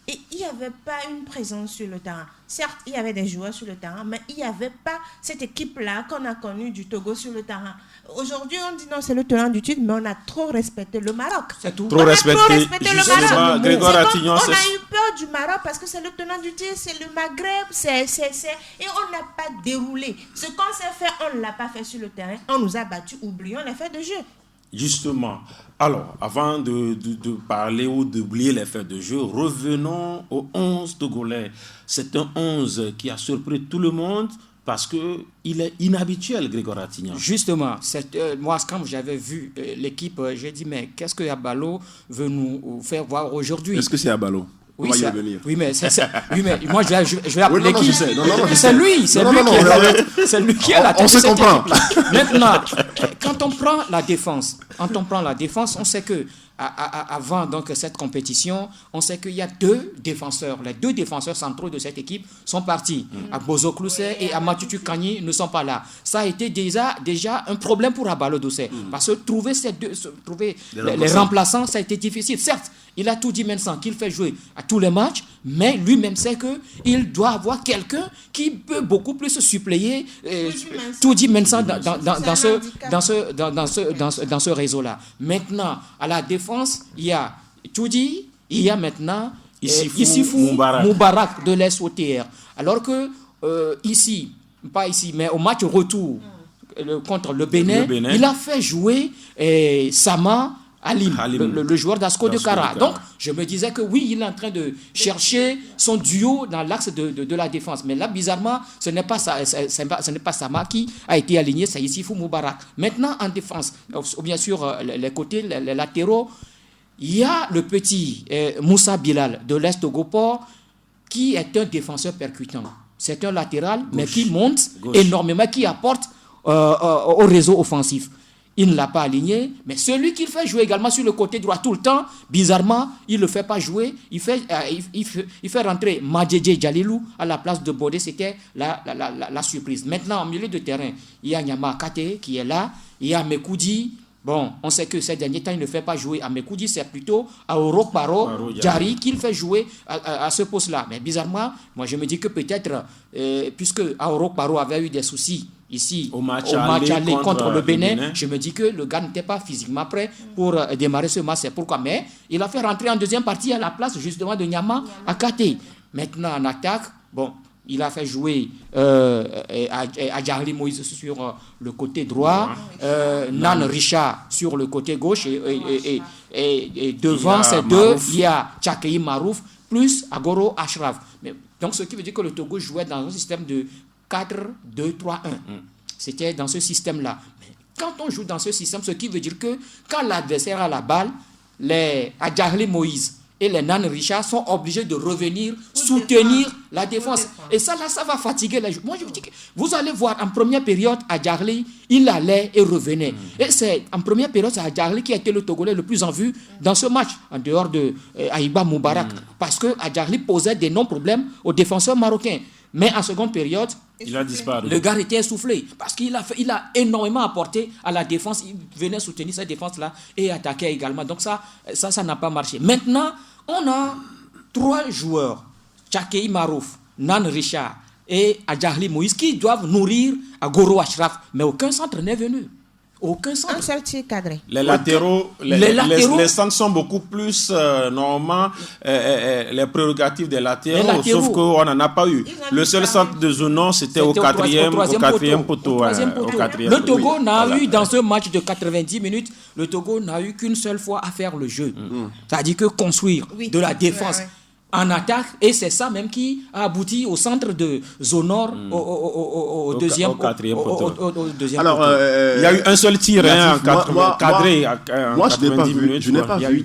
il n'y avait pas une présence sur le terrain. Certes, il y avait des joueurs sur le terrain, mais il n'y avait pas cette équipe-là qu'on a connue du Togo sur le terrain. Aujourd'hui, on dit non, c'est le tenant du titre, mais on a trop respecté le Maroc. C'est tout. Trop respecté le Maroc. Grégoire Attignon, On a eu peur du Maroc parce que c'est le tenant du titre, c'est le Maghreb, et on n'a pas déroulé. Ce qu'on s'est fait, on ne l'a pas fait sur le terrain. On nous a battus, oublions les faits de jeu. Justement. Alors, avant de parler ou d'oublier les faits de jeu, revenons au 11 togolais. C'est un 11 qui a surpris tout le monde parce qu'il est inhabituel, Grégoire Attignon. Justement, moi, quand j'avais vu l'équipe, j'ai dit, mais qu'est-ce que Abalo veut nous faire voir aujourd'hui? Est-ce que c'est Abalo? Oui, on va y revenir. Oui, mais moi, je vais appeler qui? C'est lui qui a la tête. On se comprend. Maintenant, quand on prend la défense, on sait que avant donc cette compétition, on sait qu'il y a deux défenseurs. Les deux défenseurs centraux de cette équipe sont partis. Bozo Clousset et Amatutu Kani ne sont pas là. Ça a été déjà un problème pour Abalo Doucet. Parce que trouver les remplaçants, ça a été difficile. Certes, il a tout dit maintenant qu'il fait jouer à tous les matchs, mais lui-même sait qu'il doit avoir quelqu'un qui peut beaucoup plus suppléer tout dit maintenant dans ce réseau-là. Maintenant, à la défense, il y a Toudi, il y a maintenant Issifou Moubarak de l'SOTR. Alors que pas ici, mais au match retour contre le Bénin, il a fait jouer Sama Halim, le joueur d'Asco de Kara. Donc, je me disais que oui, il est en train de chercher son duo dans l'axe de la défense. Mais là, bizarrement, ce n'est pas Sama qui a été aligné, c'est Issifou Moubarak. Maintenant, en défense, bien sûr, les côtés, les latéraux, il y a le petit Moussa Bilal de l'Est Togoport qui est un défenseur percutant. C'est un latéral, mais qui monte énormément, qui apporte au réseau offensif. Il ne l'a pas aligné, mais celui qu'il fait jouer également sur le côté droit tout le temps, bizarrement, il ne le fait pas jouer. Il fait rentrer Madjedje Djalilou à la place de Bodé. C'était la surprise. Maintenant, au milieu de terrain, il y a Nyama Kate qui est là. Il y a Mekoudi. Bon, on sait que ces derniers temps, il ne fait pas jouer à Mekoudi. C'est plutôt à Orok Paro Djari qu'il fait jouer à ce poste-là. Mais bizarrement, moi je me dis que peut-être, puisque Orok Paro avait eu des soucis ici au match aller contre le Bénin, je me dis que le gars n'était pas physiquement prêt pour démarrer ce match. C'est pourquoi. Mais il a fait rentrer en deuxième partie à la place justement de Nyama Akate. Maintenant en attaque, bon, il a fait jouer Adjahli Moïse sur le côté droit, Nan Richard sur le côté gauche et devant ces deux, il y a Tchakei Marouf plus Agoro Ashraf. Donc ce qui veut dire que le Togo jouait dans un système de 4-2-3-1. C'était dans ce système-là. Mais quand on joue dans ce système, ce qui veut dire que quand l'adversaire a la balle, les Adjahli Moïse et les Nan Richard sont obligés de revenir soutenir la défense. Et ça, là, ça va fatiguer les joueurs. Moi, je vous dis que vous allez voir, en première période, Adjahli, il allait et revenait. Et c'est en première période, c'est Adjahli qui a été le Togolais le plus en vue dans ce match, en dehors de Aïba Moubarak. Parce que Adjahli posait des non-problèmes aux défenseurs marocains. Mais en seconde période, il a disparu. Le gars était essoufflé parce qu'il a énormément apporté à la défense. Il venait soutenir cette défense-là et attaquer également. Donc ça n'a pas marché. Maintenant, on a 3 joueurs, Tchakei Marouf, Nan Richard et Adjahli Moïse, qui doivent nourrir Agoro Ashraf. Mais aucun centre n'est venu. Aucun centre. Un seul tir cadré. Les latéraux, les centres sont beaucoup plus normalement les prérogatives des latéraux, sauf qu'on n'en a pas eu. Le seul centre de Zonon, c'était au quatrième poteau. Le Togo n'a eu dans ce match de 90 minutes, le Togo n'a eu qu'une seule fois à faire le jeu. C'est-à-dire que construire de la défense. En attaque, et c'est ça même qui a abouti au centre de Zonor au quatrième poteau. Alors, il y a eu un seul tir cadré en 90 minutes. Je n'ai pas vu.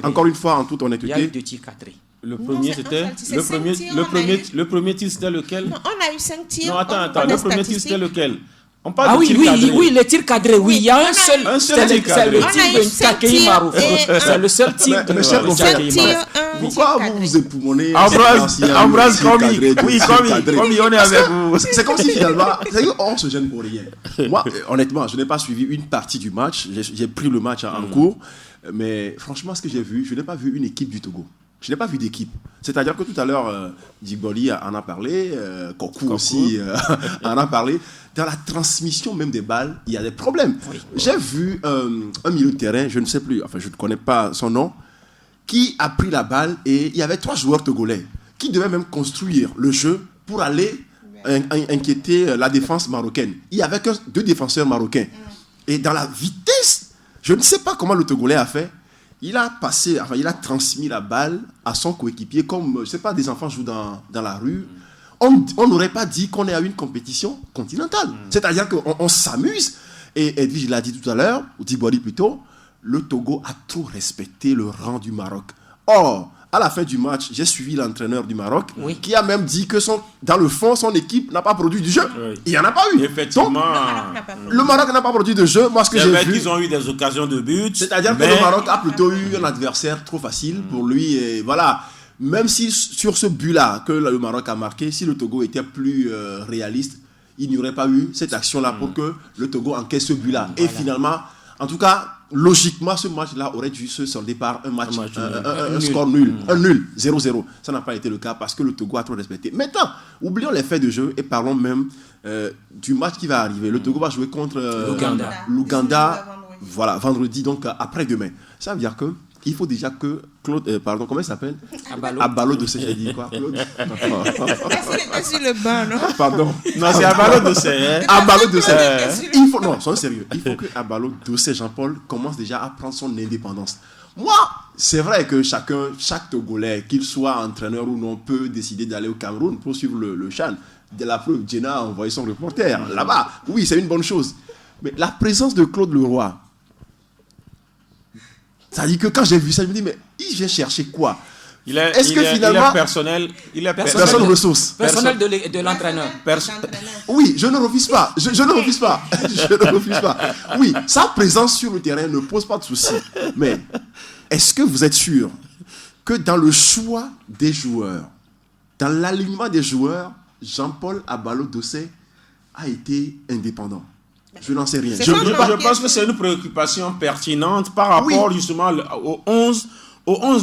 Encore une fois, en toute honnêteté. Il y a eu 2 tirs cadrés. Le premier, le premier tir, c'était lequel? Non, on a eu 5 tirs. Non, attends. Le premier tir, c'était lequel? On parle Ah de oui, tir oui, cadré. oui, les tirs cadrés, oui. Il y a un seul. seul tir cadré. C'est le On a tir eu de sept Kakei tirs Marouf. et C'est le seul tir de Mais cher confrère, Kakei tir, Marouf. Pourquoi vous vous époumonez Embrasse Komi, on est avec vous. C'est comme si finalement, on se gêne pour rien. Moi, honnêtement, je n'ai pas suivi une partie du match. J'ai pris le match en cours. Mais franchement, ce que j'ai vu, je n'ai pas vu une équipe du Togo. Je n'ai pas vu d'équipe. C'est-à-dire que tout à l'heure, Djigboli en a parlé, Kokou aussi en a parlé. Dans la transmission même des balles, il y a des problèmes. Oui. J'ai vu un milieu de terrain, je ne sais plus, enfin je ne connais pas son nom, qui a pris la balle et il y avait 3 joueurs togolais qui devaient même construire le jeu pour aller inquiéter la défense marocaine. Il n'y avait que 2 défenseurs marocains. Et dans la vitesse, je ne sais pas comment le Togolais a fait. Il a transmis la balle à son coéquipier comme, je ne sais pas, des enfants jouent dans la rue. On n'aurait pas dit qu'on est à une compétition continentale. C'est-à-dire qu'on s'amuse. Et Edwige l'a dit tout à l'heure, ou Djigboli plutôt, le Togo a trop respecté le rang du Maroc. Or, à la fin du match, j'ai suivi l'entraîneur du Maroc qui a même dit que dans le fond, son équipe n'a pas produit du jeu. Oui. Il n'y en a pas eu. Effectivement. Donc, le Maroc n'a pas produit de jeu. Moi, ce que j'ai vu, qu'ils ont eu des occasions de but. C'est-à-dire que le Maroc a plutôt eu un adversaire trop facile pour lui. Et voilà. Même si sur ce but-là que le Maroc a marqué, si le Togo était plus réaliste, il n'y aurait pas eu cette action-là pour que le Togo encaisse ce but-là. Voilà. Et finalement, en tout cas, logiquement, ce match-là aurait dû se solder par un score nul. Un nul, 0-0. Ça n'a pas été le cas parce que le Togo a trop respecté. Maintenant, oublions les faits de jeu et parlons même du match qui va arriver. Le Togo va jouer contre l'Ouganda. Voilà, vendredi, donc après-demain. Ça veut dire que il faut déjà que Claude, comment il s'appelle? Abalo Dossé, j'ai dit quoi, Claude? C'est sur le banc, non? Pardon. Non, c'est Abalo Dossé. Abalo Dossé. Non, soyons sérieux. Il faut que Abalo Dossé, Jean-Paul, commence déjà à prendre son indépendance. Moi, c'est vrai que chaque Togolais, qu'il soit entraîneur ou non, peut décider d'aller au Cameroun pour suivre le CHAN. De la preuve, Jenna a envoyé son reporter là-bas. Oui, c'est une bonne chose. Mais la présence de Claude Leroy, ça dit que quand j'ai vu ça, je me dis, mais il vient chercher quoi? Est-ce que finalement. Il a personne ressource. Personnel de l'entraîneur. Oui, je ne refuse pas. Je ne refuse pas. Je ne refuse pas. Oui, sa présence sur le terrain ne pose pas de souci. Mais est-ce que vous êtes sûr que dans le choix des joueurs, dans l'alignement des joueurs, Jean-Paul Abalo Dossé a été indépendant? Je n'en sais rien. Je pense que c'est une préoccupation pertinente par rapport justement au 11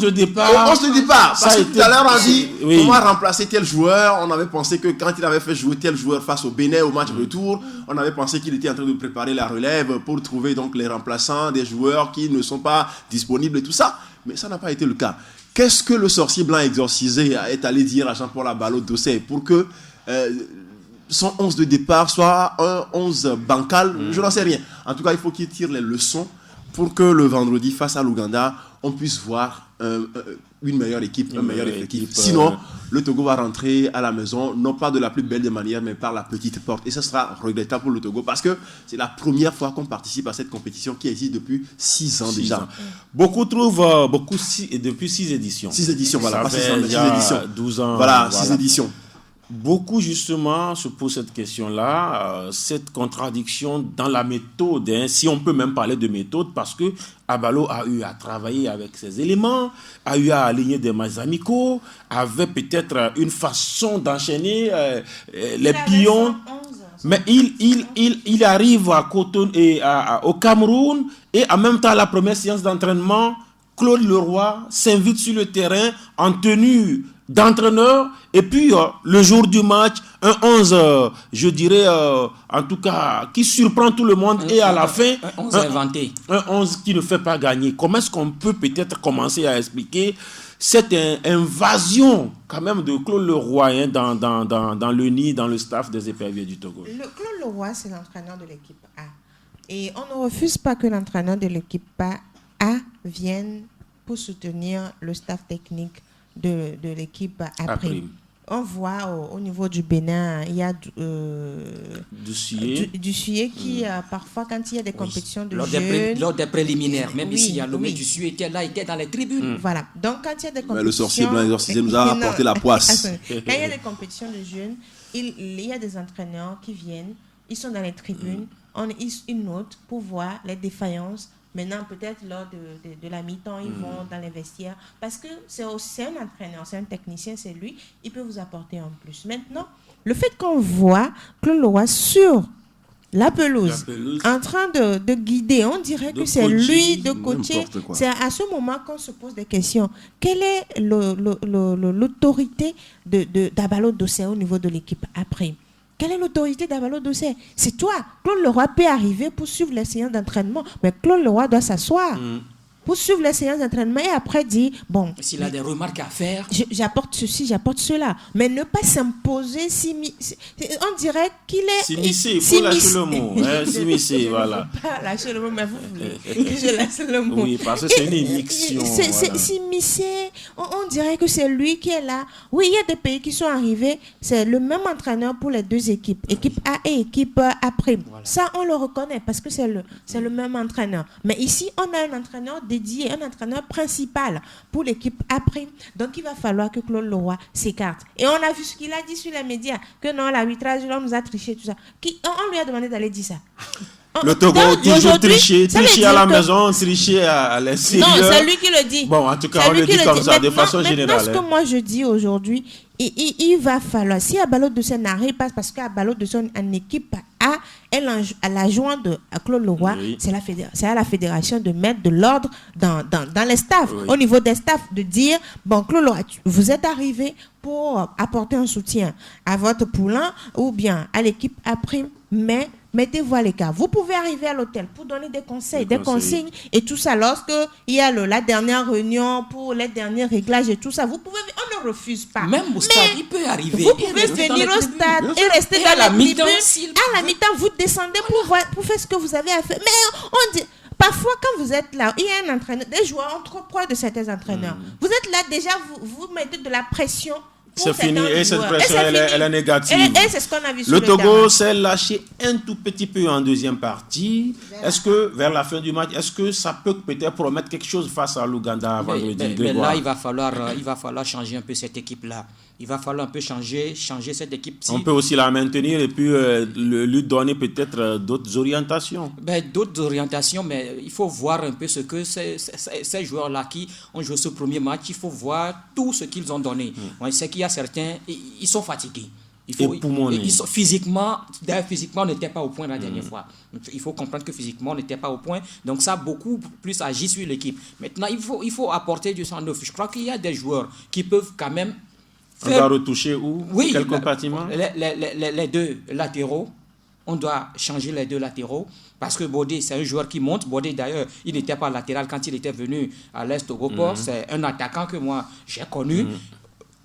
de départ. Au 11 de départ. Parce que tout à l'heure, on a dit comment remplacer tel joueur. On avait pensé que quand il avait fait jouer tel joueur face au Bénin au match retour, on avait pensé qu'il était en train de préparer la relève pour trouver donc les remplaçants des joueurs qui ne sont pas disponibles et tout ça. Mais ça n'a pas été le cas. Qu'est-ce que le sorcier blanc exorcisé est allé dire à Jean-Paul Abalo Dossé pour que son 11 de départ soit un 11 bancal? Je n'en sais rien. En tout cas, il faut qu'il tire les leçons pour que le vendredi, face à l'Ouganda, on puisse voir une meilleure équipe, un meilleur effectif. Sinon, le Togo va rentrer à la maison, non pas de la plus belle des manières, mais par la petite porte. Et ça sera regrettable pour le Togo parce que c'est la première fois qu'on participe à cette compétition qui existe depuis 6 ans déjà. Beaucoup trouvent depuis 6 éditions. 6 éditions, voilà. Pas 6 ans, mais 6 éditions. 12 ans. Voilà, 6 éditions. Beaucoup justement se posent cette question-là, cette contradiction dans la méthode, si on peut même parler de méthode, parce que Abalo a eu à travailler avec ses éléments, a eu à aligner des matchs amicaux, avait peut-être une façon d'enchaîner les pions. Mais il arrive à Cotonou et au Cameroun, et en même temps, à la première séance d'entraînement, Claude Leroy s'invite sur le terrain en tenue d'entraîneur, et puis le jour du match, un 11, je dirais, en tout cas, qui surprend tout le monde, et à la fin, un 11 inventé. Un 11 qui ne fait pas gagner. Comment est-ce qu'on peut peut-être commencer à expliquer cette invasion quand même de Claude Leroy dans le nid, dans le staff des éperviers du Togo? Claude Leroy, c'est l'entraîneur de l'équipe A. Et on ne refuse pas que l'entraîneur de l'équipe A vienne pour soutenir le staff technique de l'équipe A'. On voit au niveau du Bénin, il y a du Suyer qui, parfois, quand il y a des compétitions de jeunes... Lors des préliminaires, même ici, il y a le du Suyer qui est là, il était dans les tribunes. Voilà. Donc, quand il y a des compétitions... Mais le sorcier blanc exorcisé nous a apporté la poisse. Quand il y a des compétitions de jeunes, il y a des entraîneurs qui viennent ils sont dans les tribunes, ils notent pour voir les défaillances. Maintenant, peut-être lors de la mi-temps, ils vont dans les vestiaires. Parce que c'est un entraîneur, c'est un technicien, c'est lui. Il peut vous apporter en plus. Maintenant, le fait qu'on voit Claude Leroy sur la pelouse, en train de guider, on dirait que c'est lui de coacher. C'est à ce moment qu'on se pose des questions. Quelle est l'autorité d'Abalo Dossé au niveau de l'équipe après? Quelle est l'autorité d'Abalo Dossé? C'est toi. Claude Leroy peut arriver pour suivre les séances d'entraînement, mais Claude Leroy doit s'asseoir pour suivre les séances d'entraînement et après dire, bon... S'il a des remarques à faire... J'apporte ceci, j'apporte cela. Mais ne pas s'imposer, on dirait qu'il est... S'immiscer, il faut lâcher le mot. S'immiscer, voilà. Je ne veux pas lâcher le mot, mais vous voulez que je laisse le mot. Oui, parce que c'est une émission. S'immiscer, on dirait que c'est lui qui est là. Oui, il y a des pays qui sont arrivés, c'est le même entraîneur pour les deux équipes. Équipe A et équipe A'. Voilà. Ça, on le reconnaît parce que c'est le même entraîneur. Mais ici, on a un entraîneur dédié, un entraîneur principal pour l'équipe A'. Donc, il va falloir que Claude Leroy s'écarte. Et on a vu ce qu'il a dit sur les médias, que non, l'arbitrage, on nous a triché, tout ça. On lui a demandé d'aller dire ça. Le Togo, toujours tricher à la maison, tricher à l'extérieur. Non, c'est lui qui le dit. Bon, en tout cas, on le dit comme ça, de façon générale. Ce que moi je dis aujourd'hui, il va falloir, si Abalo Dossé n'arrive pas, parce qu'Abalo Dossé en équipe A, à l'adjoint de Claude Leroy, c'est à la fédération de mettre de l'ordre dans les staffs, au niveau des staffs, de dire, bon, Claude Leroy, vous êtes arrivé pour apporter un soutien à votre poulain ou bien à l'équipe A', mais mettez-vous à l'écart. Vous pouvez arriver à l'hôtel pour donner des conseils, des consignes et tout ça. Lorsqu'il y a la dernière réunion pour les derniers réglages et tout ça, vous pouvez, on ne refuse pas. Même au stade, il peut arriver. Vous pouvez venir au stade et rester dans la mi-temps. À la mi-temps, vous descendez pour faire ce que vous avez à faire. Mais on dit... Parfois, quand vous êtes là, il y a un entraîneur, des joueurs ont trop peur de certains entraîneurs. Vous êtes là déjà, vous mettez de la pression. C'est fini, et cette pression, elle est négative. Et c'est ce qu'on a vu sur le Togo s'est lâché un tout petit peu en deuxième partie. Est-ce que, vers la fin du match, est-ce que ça peut peut-être promettre quelque chose face à l'Ouganda vendredi? Mais là, il va falloir changer un peu cette équipe-là. Il va falloir un peu changer cette équipe. On peut aussi la maintenir et puis lui donner peut-être d'autres orientations. D'autres orientations, mais il faut voir un peu ce que ces joueurs-là qui ont joué ce premier match, il faut voir tout ce qu'ils ont donné. On sait qu'il y a certains, ils sont fatigués. Physiquement, on n'était pas au point la dernière fois. Il faut comprendre que physiquement, on n'était pas au point. Donc ça a beaucoup plus agi sur l'équipe. Maintenant, il faut apporter du sang neuf. Je crois qu'il y a des joueurs qui peuvent quand même on doit retoucher où? Quel compartiment? Les deux latéraux. On doit changer les deux latéraux parce que Bodé, c'est un joueur qui monte. Bodé, d'ailleurs, il n'était pas latéral quand il était venu à l'Est au Goport. C'est un attaquant que moi, j'ai connu.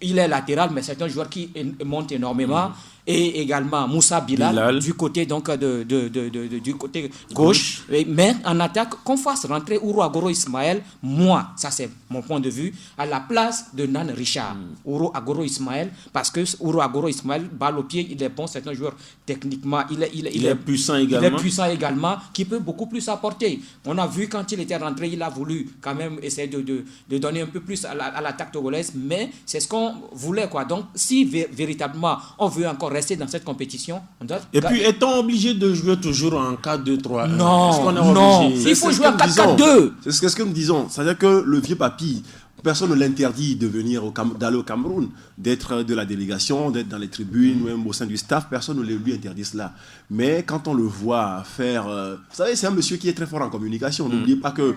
Il est latéral, mais c'est un joueur qui monte énormément. Et également Moussa Bilal. Du côté donc du côté gauche. Mais en attaque, qu'on fasse rentrer Ouro Agoro Ismaël, moi, ça c'est mon point de vue, à la place de Nan Richard. Ouro Agoro Ismaël, parce que Ouro Agoro Ismaël, balle au pied, il est bon, c'est un joueur techniquement, il est puissant également. Il est puissant également, qui peut beaucoup plus apporter. On a vu quand il était rentré, il a voulu quand même essayer de donner un peu plus à l'attaque togolaise, mais c'est ce qu'on voulait, quoi. Donc, si véritablement on veut encore rester dans cette compétition, on doit... Et puis, est-on obligé de jouer toujours en 4-2-3? Non, il faut jouer en 4-4-2. C'est ce que nous disons. C'est-à-dire que le vieux papy, personne ne l'interdit d'aller au Cameroun, d'être de la délégation, d'être dans les tribunes, même au sein du staff. Personne ne lui interdit cela. Mais quand on le voit faire... vous savez, c'est un monsieur qui est très fort en communication. N'oubliez pas que,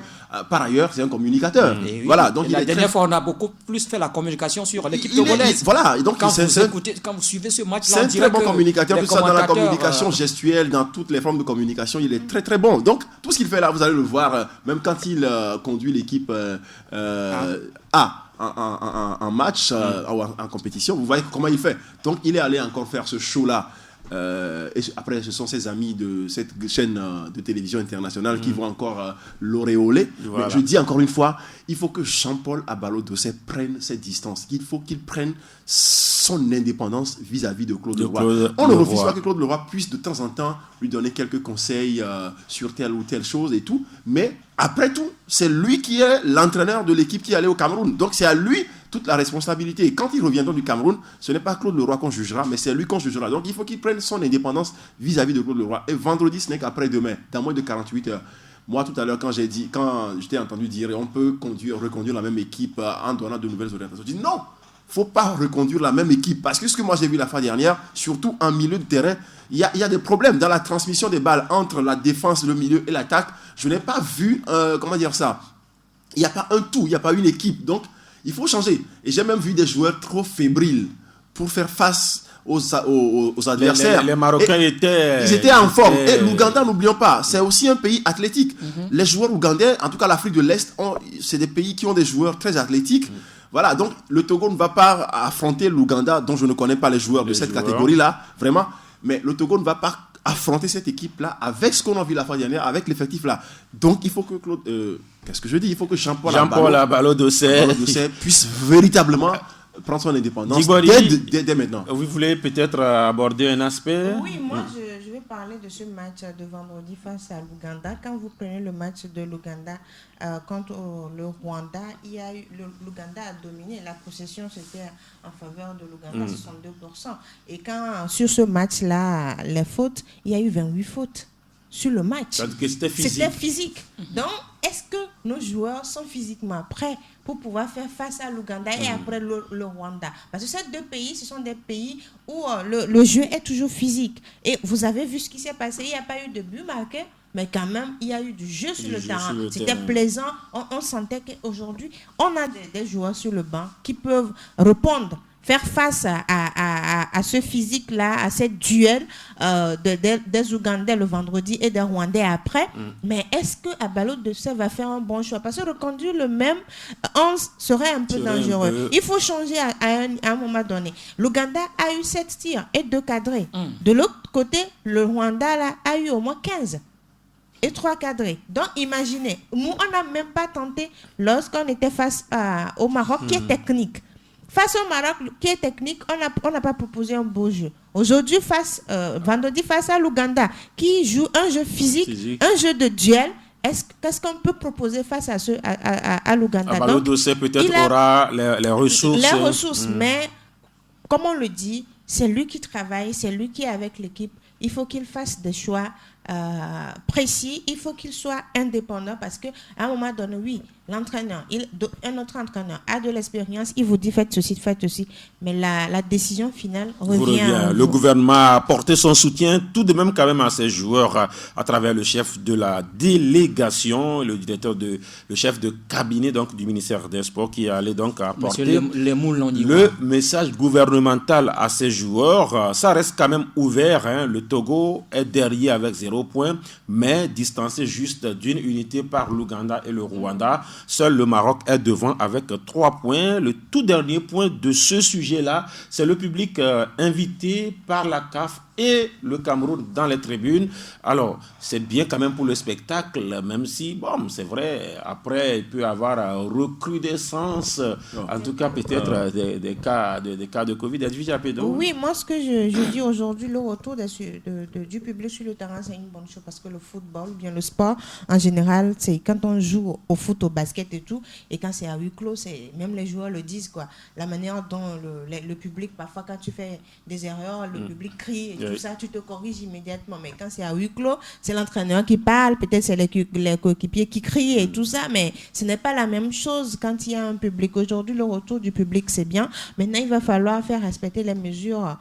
par ailleurs, c'est un communicateur. Voilà, donc la dernière fois, on a beaucoup plus fait la communication sur l'équipe togolaise. Voilà, et donc quand vous suivez ce match, c'est un très bon communicateur. Tout ça dans la communication gestuelle, dans toutes les formes de communication, il est très très bon. Donc, tout ce qu'il fait là, vous allez le voir, même quand il conduit l'équipe en match, en compétition, vous voyez comment il fait. Donc, il est allé encore faire ce show-là. Et après, ce sont ses amis de cette chaîne de télévision internationale qui vont encore l'auréoler. Voilà. Mais je dis encore une fois, il faut que Jean-Paul Abalo Dossé prenne ses distances. Il faut qu'il prenne son indépendance vis-à-vis de Claude Leroy. On ne refuse pas que Claude Leroy puisse de temps en temps lui donner quelques conseils sur telle ou telle chose et tout. Mais après tout, c'est lui qui est l'entraîneur de l'équipe qui est allée au Cameroun. Donc c'est à lui toute la responsabilité. Et quand ils reviendront du Cameroun, ce n'est pas Claude Leroy qu'on jugera, mais c'est lui qu'on jugera. Donc il faut qu'il prenne son indépendance vis-à-vis de Claude Leroy. Et vendredi, ce n'est qu'après-demain, dans moins de 48 heures. Moi, tout à l'heure, quand je t'ai entendu dire on peut reconduire la même équipe en donnant de nouvelles orientations, je dis non, il ne faut pas reconduire la même équipe. Parce que ce que moi j'ai vu la fois dernière, surtout en milieu de terrain, il y a des problèmes dans la transmission des balles entre la défense, le milieu et l'attaque. Je n'ai pas vu, il n'y a pas un tout, il n'y a pas une équipe. Donc, il faut changer. Et j'ai même vu des joueurs trop fébriles pour faire face aux adversaires. Les Marocains étaient en forme. Et l'Ouganda, n'oublions pas, c'est aussi un pays athlétique. Les joueurs ougandais, en tout cas l'Afrique de l'Est, c'est des pays qui ont des joueurs très athlétiques. Voilà, donc le Togo ne va pas affronter l'Ouganda, dont je ne connais pas les joueurs de cette catégorie-là, vraiment. Mais le Togo ne va pas affronter cette équipe-là avec ce qu'on a vu la fois dernière, avec l'effectif-là. Donc il faut que Claude... qu'est-ce que je dis? Il faut que Jean-Paul Abalo-Dossé puisse véritablement prendre son indépendance dès maintenant. Vous voulez peut-être aborder un aspect? Oui, moi je vais parler de ce match de vendredi face à l'Ouganda. Quand vous prenez le match de l'Ouganda contre le Rwanda, l'Ouganda a dominé. La possession c'était en faveur de l'Ouganda, 62%. Et quand sur ce match-là, les fautes, il y a eu 28 fautes sur le match. C'était physique. Donc, est-ce que nos joueurs sont physiquement prêts pour pouvoir faire face à l'Ouganda et après le Rwanda? Parce que ces deux pays, ce sont des pays où le jeu est toujours physique. Et vous avez vu ce qui s'est passé. Il n'y a pas eu de but marqué, mais quand même, il y a eu du jeu sur le terrain. C'était plaisant. On sentait qu'aujourd'hui, on a des joueurs sur le banc qui peuvent répondre, faire face à ce physique-là, à cette duel des Ougandais le vendredi et des Rwandais après. Mais est-ce que Abalo-Dossé va faire un bon choix? Parce que reconduire le même 11 serait un peu dangereux. Il faut changer à un moment donné. L'Ouganda a eu 7 tirs et 2 cadrés. De l'autre côté, le Rwanda là, a eu au moins 15. Et 3 cadrés. Donc, imaginez, nous, on n'a même pas tenté lorsqu'on était face au Maroc, qui est technique. Face au Maroc, qui est technique, on n'a pas proposé un beau jeu. Aujourd'hui, vendredi, face à l'Ouganda, qui joue un jeu physique, un jeu de duel, qu'est-ce qu'on peut proposer face à l'Ouganda? Abalo-Dossé peut-être aura les ressources. Les ressources, mais comme on le dit, c'est lui qui travaille, c'est lui qui est avec l'équipe. Il faut qu'il fasse des choix précis, il faut qu'il soit indépendant parce qu'à un moment donné, oui, l'entraîneur, un autre entraîneur a de l'expérience, il vous dit faites ceci, mais la décision finale revient. Le gouvernement a porté son soutien tout de même quand même à ses joueurs à travers le chef de la délégation, le chef de cabinet donc du ministère des Sports qui allait donc apporter le message gouvernemental à ses joueurs. Ça reste quand même ouvert, hein. Le Togo est derrière avec 0 point, mais distancé juste d'une unité par l'Ouganda et le Rwanda. Seul le Maroc est devant avec 3 points. Le tout dernier point de ce sujet-là, c'est le public invité par la CAF et le Cameroun dans les tribunes. Alors, c'est bien quand même pour le spectacle, même si, bon, c'est vrai, après, il peut y avoir recrudescence, en tout cas, peut-être des cas de Covid. Oui, moi, ce que je dis aujourd'hui, le retour du public sur le terrain, c'est une bonne chose parce que le football, bien le sport, en général, c'est quand on joue au foot, au basket et tout, et quand c'est à huis clos, même les joueurs le disent, quoi. La manière dont le public, parfois, quand tu fais des erreurs, le public crie et tout ça, tu te corriges immédiatement. Mais quand c'est à huis clos, c'est l'entraîneur qui parle, peut-être c'est les coéquipiers qui crient et tout ça, mais ce n'est pas la même chose quand il y a un public. Aujourd'hui, le retour du public, c'est bien. Maintenant, il va falloir faire respecter les mesures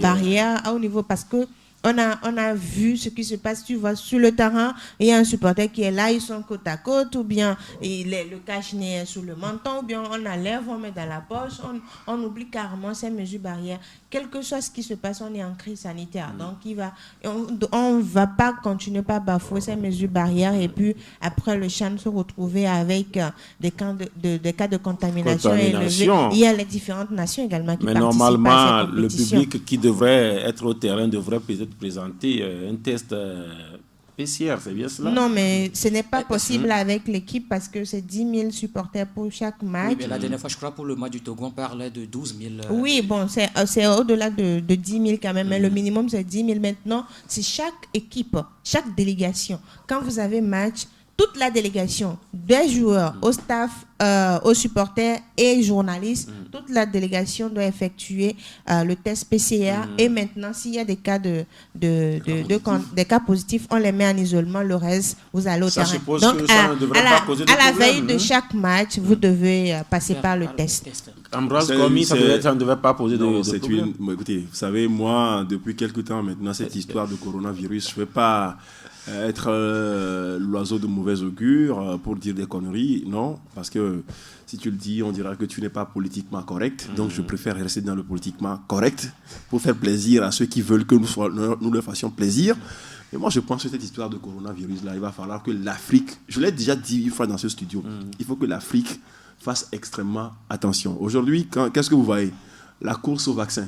barrières au niveau, parce que on a vu ce qui se passe, tu vois, sur le terrain, il y a un supporter qui est là, ils sont côte à côte, ou bien le cache-nez est sous le menton, ou bien on enlève, on met dans la poche, on oublie carrément ces mesures barrières. Quel que soit ce qui se passe, on est en crise sanitaire. Donc, on ne va pas continuer par bafouer ces mesures barrières et puis après le champ se retrouver avec des cas de contamination élevés. Il y a les différentes nations également qui participent à cette compétition. Mais normalement, le public qui devrait être au terrain devrait peut-être présenter un test PCR, c'est bien cela? Non, mais ce n'est pas possible avec l'équipe parce que c'est 10 000 supporters pour chaque match. Oui, mais la dernière fois, je crois, pour le match du Togo, on parlait de 12 000. Oui, bon, c'est au-delà de 10 000 quand même, mais le minimum, c'est 10 000. Maintenant, c'est chaque équipe, chaque délégation. Quand vous avez match, toute la délégation, des joueurs, au staff, aux supporters et journalistes, toute la délégation doit effectuer le test PCR. Et maintenant, s'il y a des cas des cas positifs, on les met en isolement. Le reste, vous allez au terrain. Donc, à la veille de chaque match, vous devez passer par le test. Ambroise Gomis, ça ne devait pas poser de problème. Écoutez, vous savez, moi, depuis quelques temps maintenant, cette histoire de coronavirus, je ne vais pas être l'oiseau de mauvais augure pour dire des conneries, non, parce que si tu le dis, on dira que tu n'es pas politiquement correct, donc je préfère rester dans le politiquement correct pour faire plaisir à ceux qui veulent que nous leur fassions plaisir. Et moi, je pense que cette histoire de coronavirus, là, il va falloir que l'Afrique, je l'ai déjà dit une fois dans ce studio, il faut que l'Afrique fasse extrêmement attention. Aujourd'hui, qu'est-ce que vous voyez? La course au vaccin.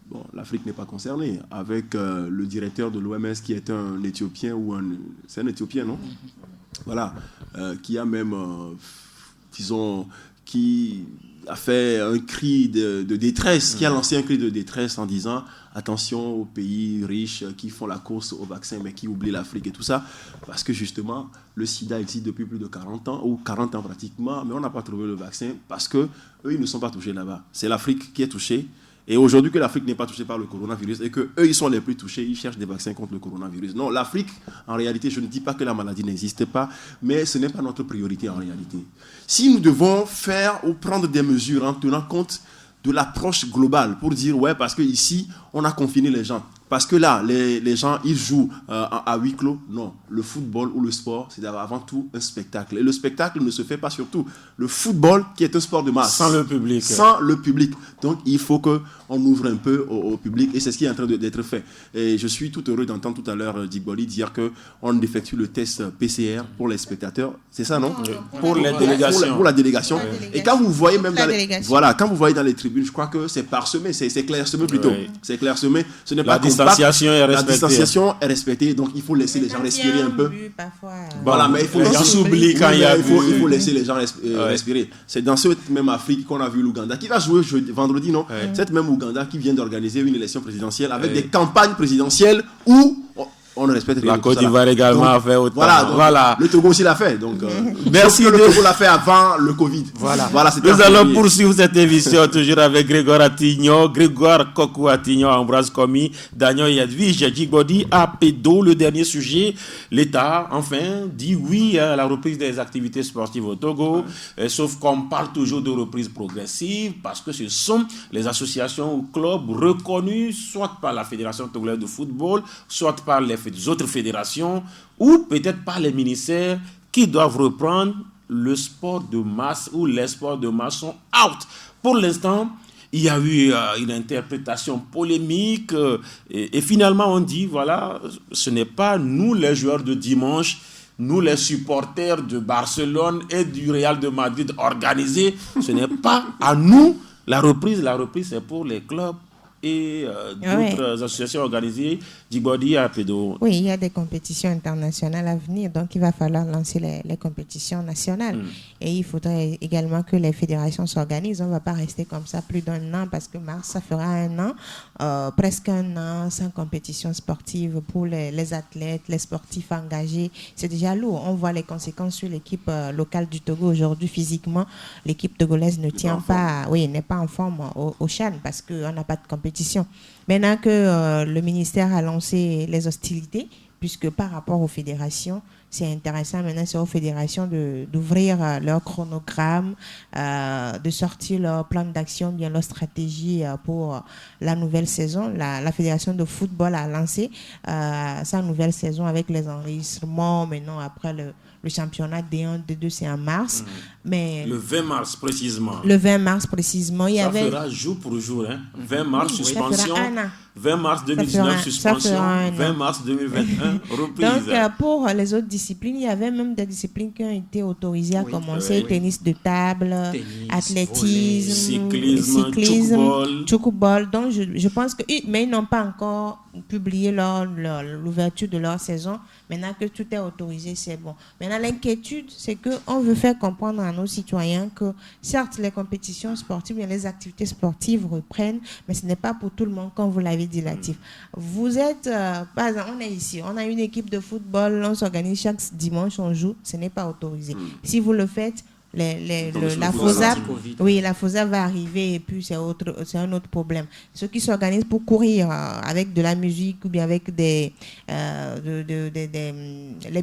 Bon, l'Afrique n'est pas concernée, avec le directeur de l'OMS qui est un Éthiopien c'est un Éthiopien, non? Voilà, qui a même, disons, qui a fait un cri de détresse, qui a lancé un cri de détresse en disant attention aux pays riches qui font la course au vaccin mais qui oublient l'Afrique et tout ça, parce que justement le sida existe depuis plus de 40 ans, ou 40 ans pratiquement, mais on n'a pas trouvé le vaccin parce que eux ils ne sont pas touchés là-bas. C'est l'Afrique qui est touchée. Et aujourd'hui que l'Afrique n'est pas touchée par le coronavirus et qu'eux, ils sont les plus touchés, ils cherchent des vaccins contre le coronavirus. Non, l'Afrique, en réalité, je ne dis pas que la maladie n'existe pas, mais ce n'est pas notre priorité en réalité. Si nous devons faire ou prendre des mesures en tenant compte de l'approche globale pour dire, ouais, parce qu'ici, on a confiné les gens. Parce que là, les gens, ils jouent à huis clos. Non, le football ou le sport, c'est avant tout un spectacle. Et le spectacle ne se fait pas surtout. Le football, qui est un sport de masse. Sans le public. Sans le public. Donc, il faut qu'on ouvre un peu au public. Et c'est ce qui est en train d'être fait. Et je suis tout heureux d'entendre tout à l'heure Djigboli dire qu'on effectue le test PCR pour les spectateurs. C'est ça, non? Pour les délégations. Pour la délégation. Et quand vous voyez même quand vous voyez dans les tribunes, je crois que c'est parsemé, c'est clairsemé plutôt. Oui. C'est clairsemé. Ce n'est pas La distanciation est respectée, donc il faut laisser les gens respirer un peu. Voilà, mais il faut s'oublier quand il y a il faut laisser les gens respirer. C'est dans cette même Afrique qu'on a vu l'Ouganda qui va jouer vendredi, non? Cette même Ouganda qui vient d'organiser une élection présidentielle avec des campagnes présidentielles où on ne respecte rien. La Côte d'Ivoire également a fait autant. Voilà. Le Togo aussi l'a fait. Donc, merci. Le Togo l'a fait avant le Covid. Voilà. Nous allons poursuivre cette émission toujours avec Grégoire Atignon, Grégoire Kokou Atignon, Ambroise Gomis, Daniel Yadvige, Djigbodi, Apedo. Le dernier sujet, l'État, enfin, dit oui à la reprise des activités sportives au Togo. Sauf qu'on parle toujours de reprise progressive parce que ce sont les associations ou clubs reconnus soit par la Fédération togolaise de football, soit par les autres fédérations ou peut-être par les ministères qui doivent reprendre le sport de masse ou les sports de masse sont out. Pour l'instant, il y a eu une interprétation polémique et finalement on dit voilà, ce n'est pas nous les joueurs de dimanche, nous les supporters de Barcelone et du Real de Madrid organisés, ce n'est pas à nous la reprise c'est pour les clubs et d'autres associations organisées. Djigbodi à Pédo. Oui, il y a des compétitions internationales à venir, donc il va falloir lancer les compétitions nationales. Et il faudrait également que les fédérations s'organisent. On ne va pas rester comme ça plus d'un an, parce que mars, ça fera un an, presque un an sans compétition sportive pour les athlètes, les sportifs engagés. C'est déjà lourd. On voit les conséquences sur l'équipe locale du Togo aujourd'hui. Physiquement, l'équipe togolaise ne tient pas, n'est pas en forme au CHAN parce qu'on n'a pas de compétition. Maintenant que le ministère a lancé les hostilités, puisque par rapport aux fédérations, c'est intéressant maintenant, c'est aux fédérations d'ouvrir leur chronogramme, de sortir leur plan d'action, bien leur stratégie pour la nouvelle saison. La fédération de football a lancé sa nouvelle saison avec les enregistrements maintenant après le championnat D1, D2, c'est en mars. Mais le 20 mars précisément. Le 20 mars précisément. Ça fera jour pour jour. 20 mars, suspension. 20 mars 2019, suspension. 20 mars 2021, reprise. Donc, pour les autres disciplines, il y avait même des disciplines qui ont été autorisées à commencer. Tennis de table, athlétisme, cyclisme, tchoukou-ball. Donc, je pense que... Mais ils n'ont pas encore publié l'ouverture de leur saison. Maintenant que tout est autorisé, c'est bon. Maintenant, l'inquiétude, c'est qu'on veut faire comprendre à nos citoyens que, certes, les compétitions sportives et les activités sportives reprennent, mais ce n'est pas pour tout le monde, comme vous l'avez avez dit, Latif. Vous êtes, par exemple, on est ici, on a une équipe de football, on s'organise chaque dimanche, on joue, ce n'est pas autorisé. Si vous le faites, la FOSAP va arriver et puis c'est un autre problème. Ceux qui s'organisent pour courir avec de la musique ou bien avec les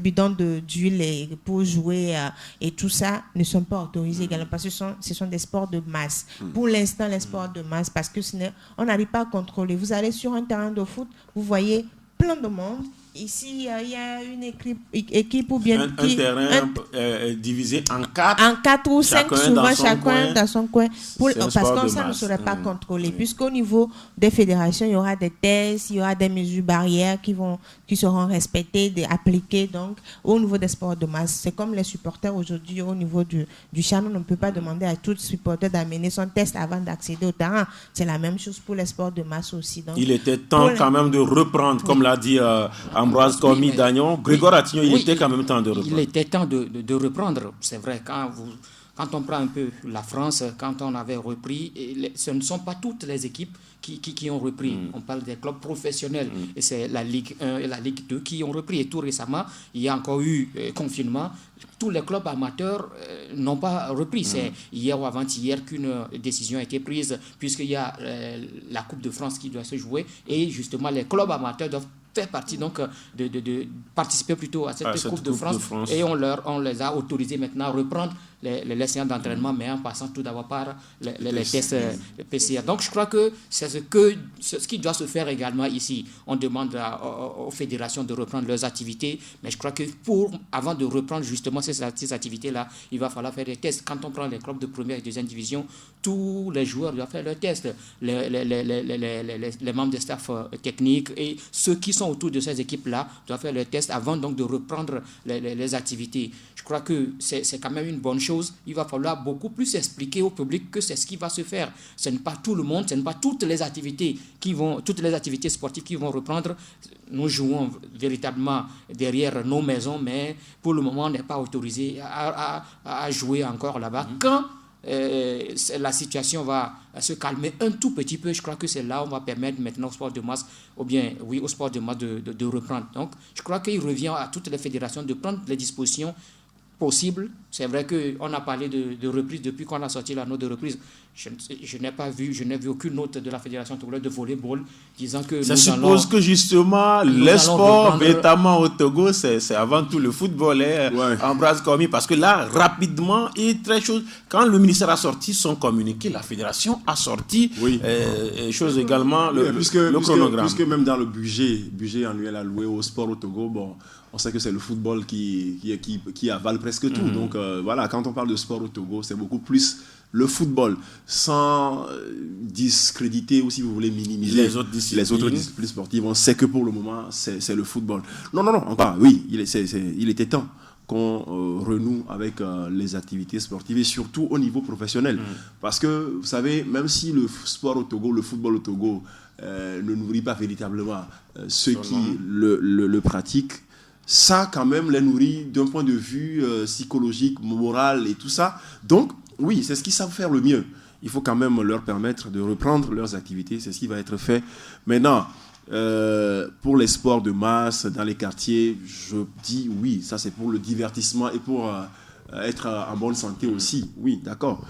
bidons d'huile pour jouer et tout ça ne sont pas autorisés également parce que ce sont des sports de masse. Pour l'instant, les sports de masse, parce que on n'arrive pas à contrôler. Vous allez sur un terrain de foot, vous voyez plein de monde. Ici, il y a une équipe ou bien... Un terrain divisé en 4. En 4 ou 5, souvent chacun dans son coin. Parce que ça ne serait pas contrôlé. Puisqu'au niveau des fédérations, il y aura des tests, il y aura des mesures barrières qui seront respectées, appliquées. Donc, au niveau des sports de masse, c'est comme les supporters aujourd'hui, au niveau du CHAN, on ne peut pas demander à tout supporter d'amener son test avant d'accéder au terrain. C'est la même chose pour les sports de masse aussi. Donc, il était temps quand même de reprendre, comme l'a dit... Ambroise Komi Dagnon, Grégoire Atignon, il était quand même temps de reprendre. Il était temps de reprendre. C'est vrai, quand on prend un peu la France, quand on avait repris, ce ne sont pas toutes les équipes qui ont repris. On parle des clubs professionnels, et c'est la Ligue 1 et la Ligue 2 qui ont repris. Et tout récemment, il y a encore eu confinement. Tous les clubs amateurs n'ont pas repris. C'est hier ou avant-hier qu'une décision a été prise, puisqu'il y a la Coupe de France qui doit se jouer, et justement les clubs amateurs doivent faire partie donc de participer plutôt à cette Coupe de France, et on les a autorisés maintenant à reprendre les séances d'entraînement, mais en passant tout d'abord par les tests PCR. Donc je crois que c'est ce qui doit se faire également ici. On demande aux fédérations de reprendre leurs activités, mais je crois que avant de reprendre justement ces activités-là, il va falloir faire des tests. Quand on prend les clubs de première et deuxième division, tous les joueurs doivent faire leurs tests. Les membres des staff techniques et ceux qui sont autour de ces équipes-là doivent faire leurs tests avant donc de reprendre les activités. Je crois que c'est quand même une bonne chose. Il va falloir beaucoup plus expliquer au public que c'est ce qui va se faire. Ce n'est pas tout le monde, ce n'est pas toutes les activités sportives qui vont reprendre. Nous jouons véritablement derrière nos maisons, mais pour le moment, on n'est pas autorisé à jouer encore là-bas. Quand la situation va se calmer un tout petit peu, je crois que c'est là où on va permettre maintenant au sport de masse, ou bien oui, au sport de masse de reprendre. Donc, je crois qu'il revient à toutes les fédérations de prendre les dispositions possible. C'est vrai qu'on a parlé de reprise depuis qu'on a sorti la note de reprise. Je n'ai vu aucune note de la Fédération togolaise de volleyball disant que ça suppose que justement les sports véritablement au Togo, c'est avant tout le football, Ambroise Komi, parce que là, rapidement et très chaud, quand le ministère a sorti son communiqué, la Fédération a sorti chose également le chronogramme. Puisque même dans le budget annuel alloué au sport au Togo, on sait que c'est le football qui avale presque tout. Donc voilà, quand on parle de sport au Togo, c'est beaucoup plus le football, sans discréditer ou si vous voulez minimiser les autres disciplines sportives. On sait que pour le moment, c'est le football. Non, oui, il était temps qu'on renoue avec les activités sportives et surtout au niveau professionnel. Parce que, vous savez, même si le sport au Togo, le football au Togo ne nourrit pas véritablement ceux qui le pratiquent, ça quand même les nourrit d'un point de vue psychologique, moral et tout ça. Donc, oui, c'est ce qu'ils savent faire le mieux. Il faut quand même leur permettre de reprendre leurs activités, c'est ce qui va être fait. Maintenant, pour les sports de masse, dans les quartiers, je dis oui, ça c'est pour le divertissement et pour être en bonne santé aussi. Oui, d'accord.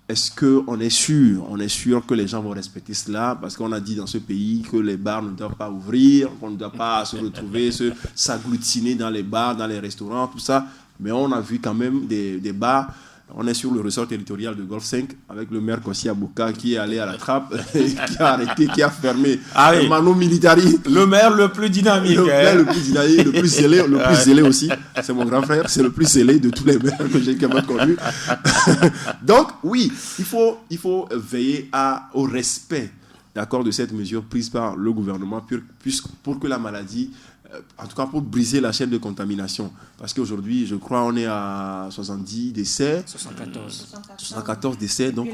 Est-ce qu'on est sûr que les gens vont respecter cela? Parce qu'on a dit dans ce pays que les bars ne doivent pas ouvrir, qu'on ne doit pas se retrouver, s'agglutiner dans les bars, dans les restaurants, tout ça. Mais on a vu quand même des bars. On est sur le ressort territorial de Golfe 5 avec le maire Kossi Abouka qui est allé à la trappe, qui a arrêté, qui a fermé le Mano Militari. Le maire le plus dynamique. Le plus dynamique, le plus zélé aussi. C'est mon grand frère, c'est le plus zélé de tous les maires que j'ai jamais connus. Donc, oui, il faut veiller au respect, d'accord, de cette mesure prise par le gouvernement pour que la maladie, en tout cas pour briser la chaîne de contamination. Parce qu'aujourd'hui, je crois, on est à 70 décès. 74 décès. Donc,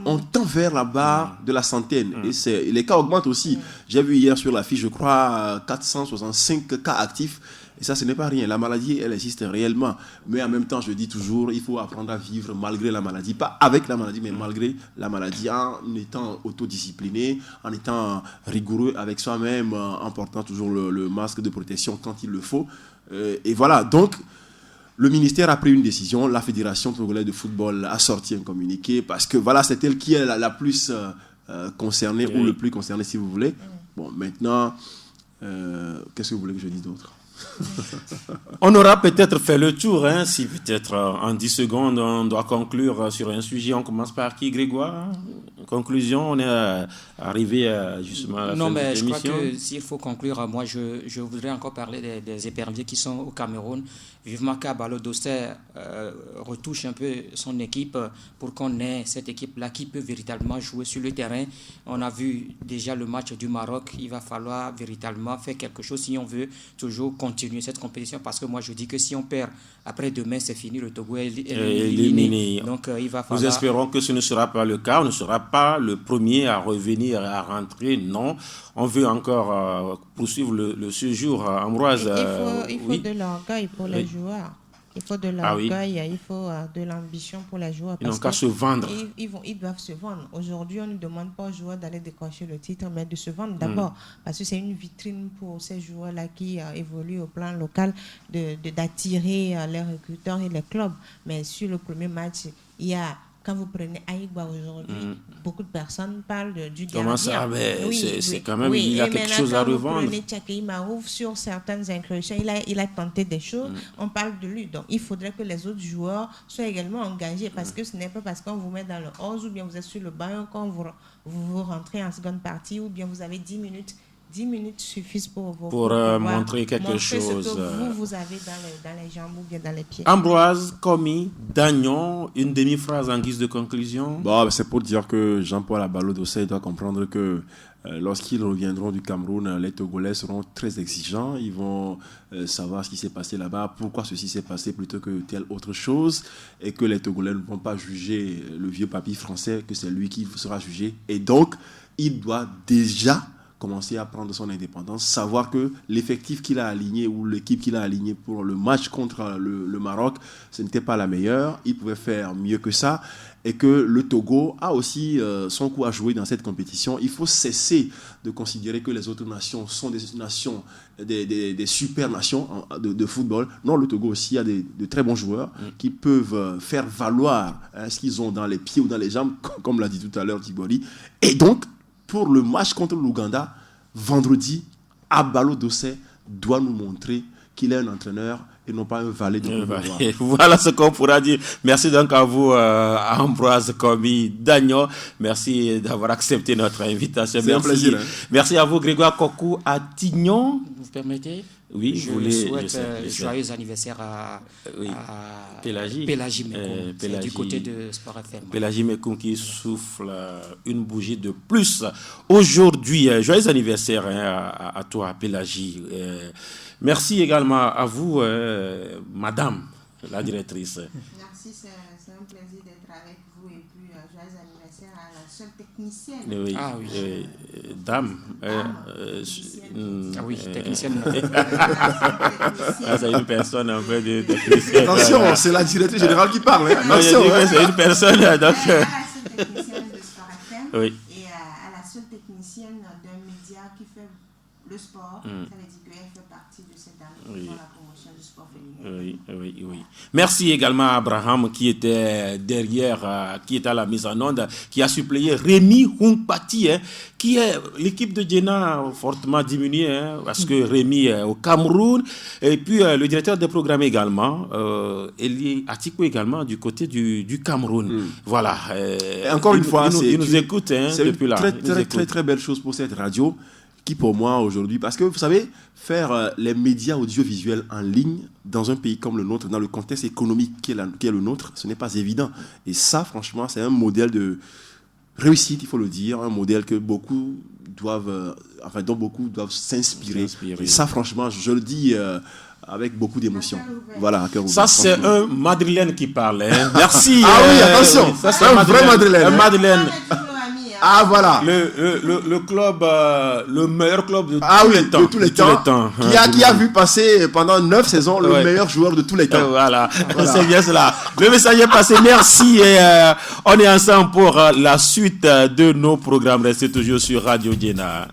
on tend vers la barre de la centaine. Et les cas augmentent aussi. J'ai vu hier sur la fiche, je crois, 465 cas actifs. Et ça, ce n'est pas rien. La maladie, elle existe réellement. Mais en même temps, je dis toujours, il faut apprendre à vivre malgré la maladie. Pas avec la maladie, mais malgré la maladie, en étant autodiscipliné, en étant rigoureux avec soi-même, en portant toujours le masque de protection quand il le faut. Et voilà, donc... Le ministère a pris une décision, la Fédération togolaise de football a sorti un communiqué parce que voilà, c'est elle qui est la plus concernée ou le plus concerné si vous voulez. Bon, maintenant, qu'est-ce que vous voulez que je dise d'autre? On aura peut-être fait le tour, hein, si peut-être en 10 secondes on doit conclure sur un sujet. On commence par qui, Grégoire? Conclusion, on est arrivé justement à la fin de l'émission. Non, mais je crois que s'il faut conclure, moi je voudrais encore parler des éperviers qui sont au Cameroun. Vivement qu'Abalo Dossé retouche un peu son équipe pour qu'on ait cette équipe-là qui peut véritablement jouer sur le terrain. On a vu déjà le match du Maroc. Il va falloir véritablement faire quelque chose si on veut toujours continuer cette compétition, parce que moi je dis que si on perd après demain, c'est fini, le Togo est éliminé. Donc il va falloir... Nous espérons que ce ne sera pas le cas. On ne sera pas le premier à revenir, à rentrer. Non, on veut encore poursuivre le séjour. Ambroise, il faut de l'orgueil pour les joueurs. Il faut de l'orgueil, il faut de l'ambition pour les joueurs. Ils n'ont qu'à se vendre. Ils doivent se vendre. Aujourd'hui, on ne demande pas aux joueurs d'aller décrocher le titre, mais de se vendre d'abord. Parce que c'est une vitrine pour ces joueurs-là qui évoluent au plan local, d'attirer les recruteurs et les clubs. Mais sur le premier match, il y a... Quand vous prenez Aïgba aujourd'hui, beaucoup de personnes parlent du gardien. Comment ça? C'est quand même, il y a quelque chose à revendre. Vous prenez Tchakei Marouf, sur certaines incursions, il a tenté des choses. On parle de lui. Donc, il faudrait que les autres joueurs soient également engagés, parce que ce n'est pas parce qu'on vous met dans le 11 ou bien vous êtes sur le banc quand vous rentrez en seconde partie ou bien vous avez 10 minutes. 10 minutes suffisent pour montrer quelque chose. Ce que vous avez dans les jambes ou bien dans les pieds. Ambroise, Komi, Dagnon, une demi-phrase en guise de conclusion. Bon, c'est pour dire que Jean-Paul Abalo Dossé doit comprendre que lorsqu'ils reviendront du Cameroun, les Togolais seront très exigeants. Ils vont savoir ce qui s'est passé là-bas, pourquoi ceci s'est passé plutôt que telle autre chose, et que les Togolais ne vont pas juger le vieux papy français, que c'est lui qui sera jugé. Et donc, il doit déjà commencer à prendre son indépendance, savoir que l'effectif qu'il a aligné ou l'équipe qu'il a alignée pour le match contre le Maroc, ce n'était pas la meilleure, il pouvait faire mieux que ça, et que le Togo a aussi son coup à jouer dans cette compétition. Il faut cesser de considérer que les autres nations sont des nations, des super nations de football. Non, le Togo aussi a de très bons joueurs qui peuvent faire valoir ce qu'ils ont dans les pieds ou dans les jambes, comme l'a dit tout à l'heure Tibori. Et donc, pour le match contre l'Ouganda, vendredi, Abalo Dossé doit nous montrer qu'il est un entraîneur et non pas un valet de pouvoir. Voilà ce qu'on pourra dire. Merci donc à vous, Ambroise, Komi, Dagnon. Merci d'avoir accepté notre invitation. C'est un plaisir. Merci à vous, Grégoire Kokou, à Tignon. Vous permettez? Oui, je souhaite joyeux anniversaire à Pélagie Mekoum, c'est du côté de Sport FM. Pélagie Mekoum qui souffle une bougie de plus aujourd'hui. Joyeux anniversaire à toi, Pélagie. Merci également à vous, Madame la directrice. Merci, c'est un plaisir d'être avec vous et puis joyeux anniversaire à la seule technicienne. Oui. Ah oui. Dame. Technicienne. C'est une personne un peu de technicienne. Attention, c'est la directrice générale qui parle. Attention, c'est une personne. Donc, à la seule technicienne de Sport FM oui. Et à la seule technicienne d'un média qui fait le sport. Ça veut dire qu'elle fait partie de cette dame qui fait la promotion du sport féminin. Oui. Merci également à Abraham qui était derrière, qui était à la mise en onde, qui a suppléé Rémi Hunkpati, qui est l'équipe de Djena fortement diminuée, parce que Rémi est au Cameroun, et puis le directeur des programmes également, Elie Atiko également du côté du Cameroun. Voilà. Et encore une fois, il nous écoute depuis là. C'est une très belle chose pour cette radio, qui pour moi aujourd'hui, parce que vous savez, faire les médias audiovisuels en ligne dans un pays comme le nôtre, dans le contexte économique qui est le nôtre, ce n'est pas évident. Et ça, franchement, c'est un modèle de réussite, il faut le dire, un modèle que dont beaucoup doivent s'inspirer. Et ça, franchement, je le dis avec beaucoup d'émotion. Voilà, à cœur ouvert. Ça, c'est un Madrilène qui parle. Merci. Ah oui, attention, ça, c'est un vrai Madrilène. Un Madrilène. Ah voilà. Le club, le meilleur club de tous les temps. Qui a vu passer pendant 9 saisons le meilleur joueur de tous les temps. Voilà. C'est bien cela. Le message est passé. Merci. Et on est ensemble pour la suite de nos programmes. Restez toujours sur Radio Djena.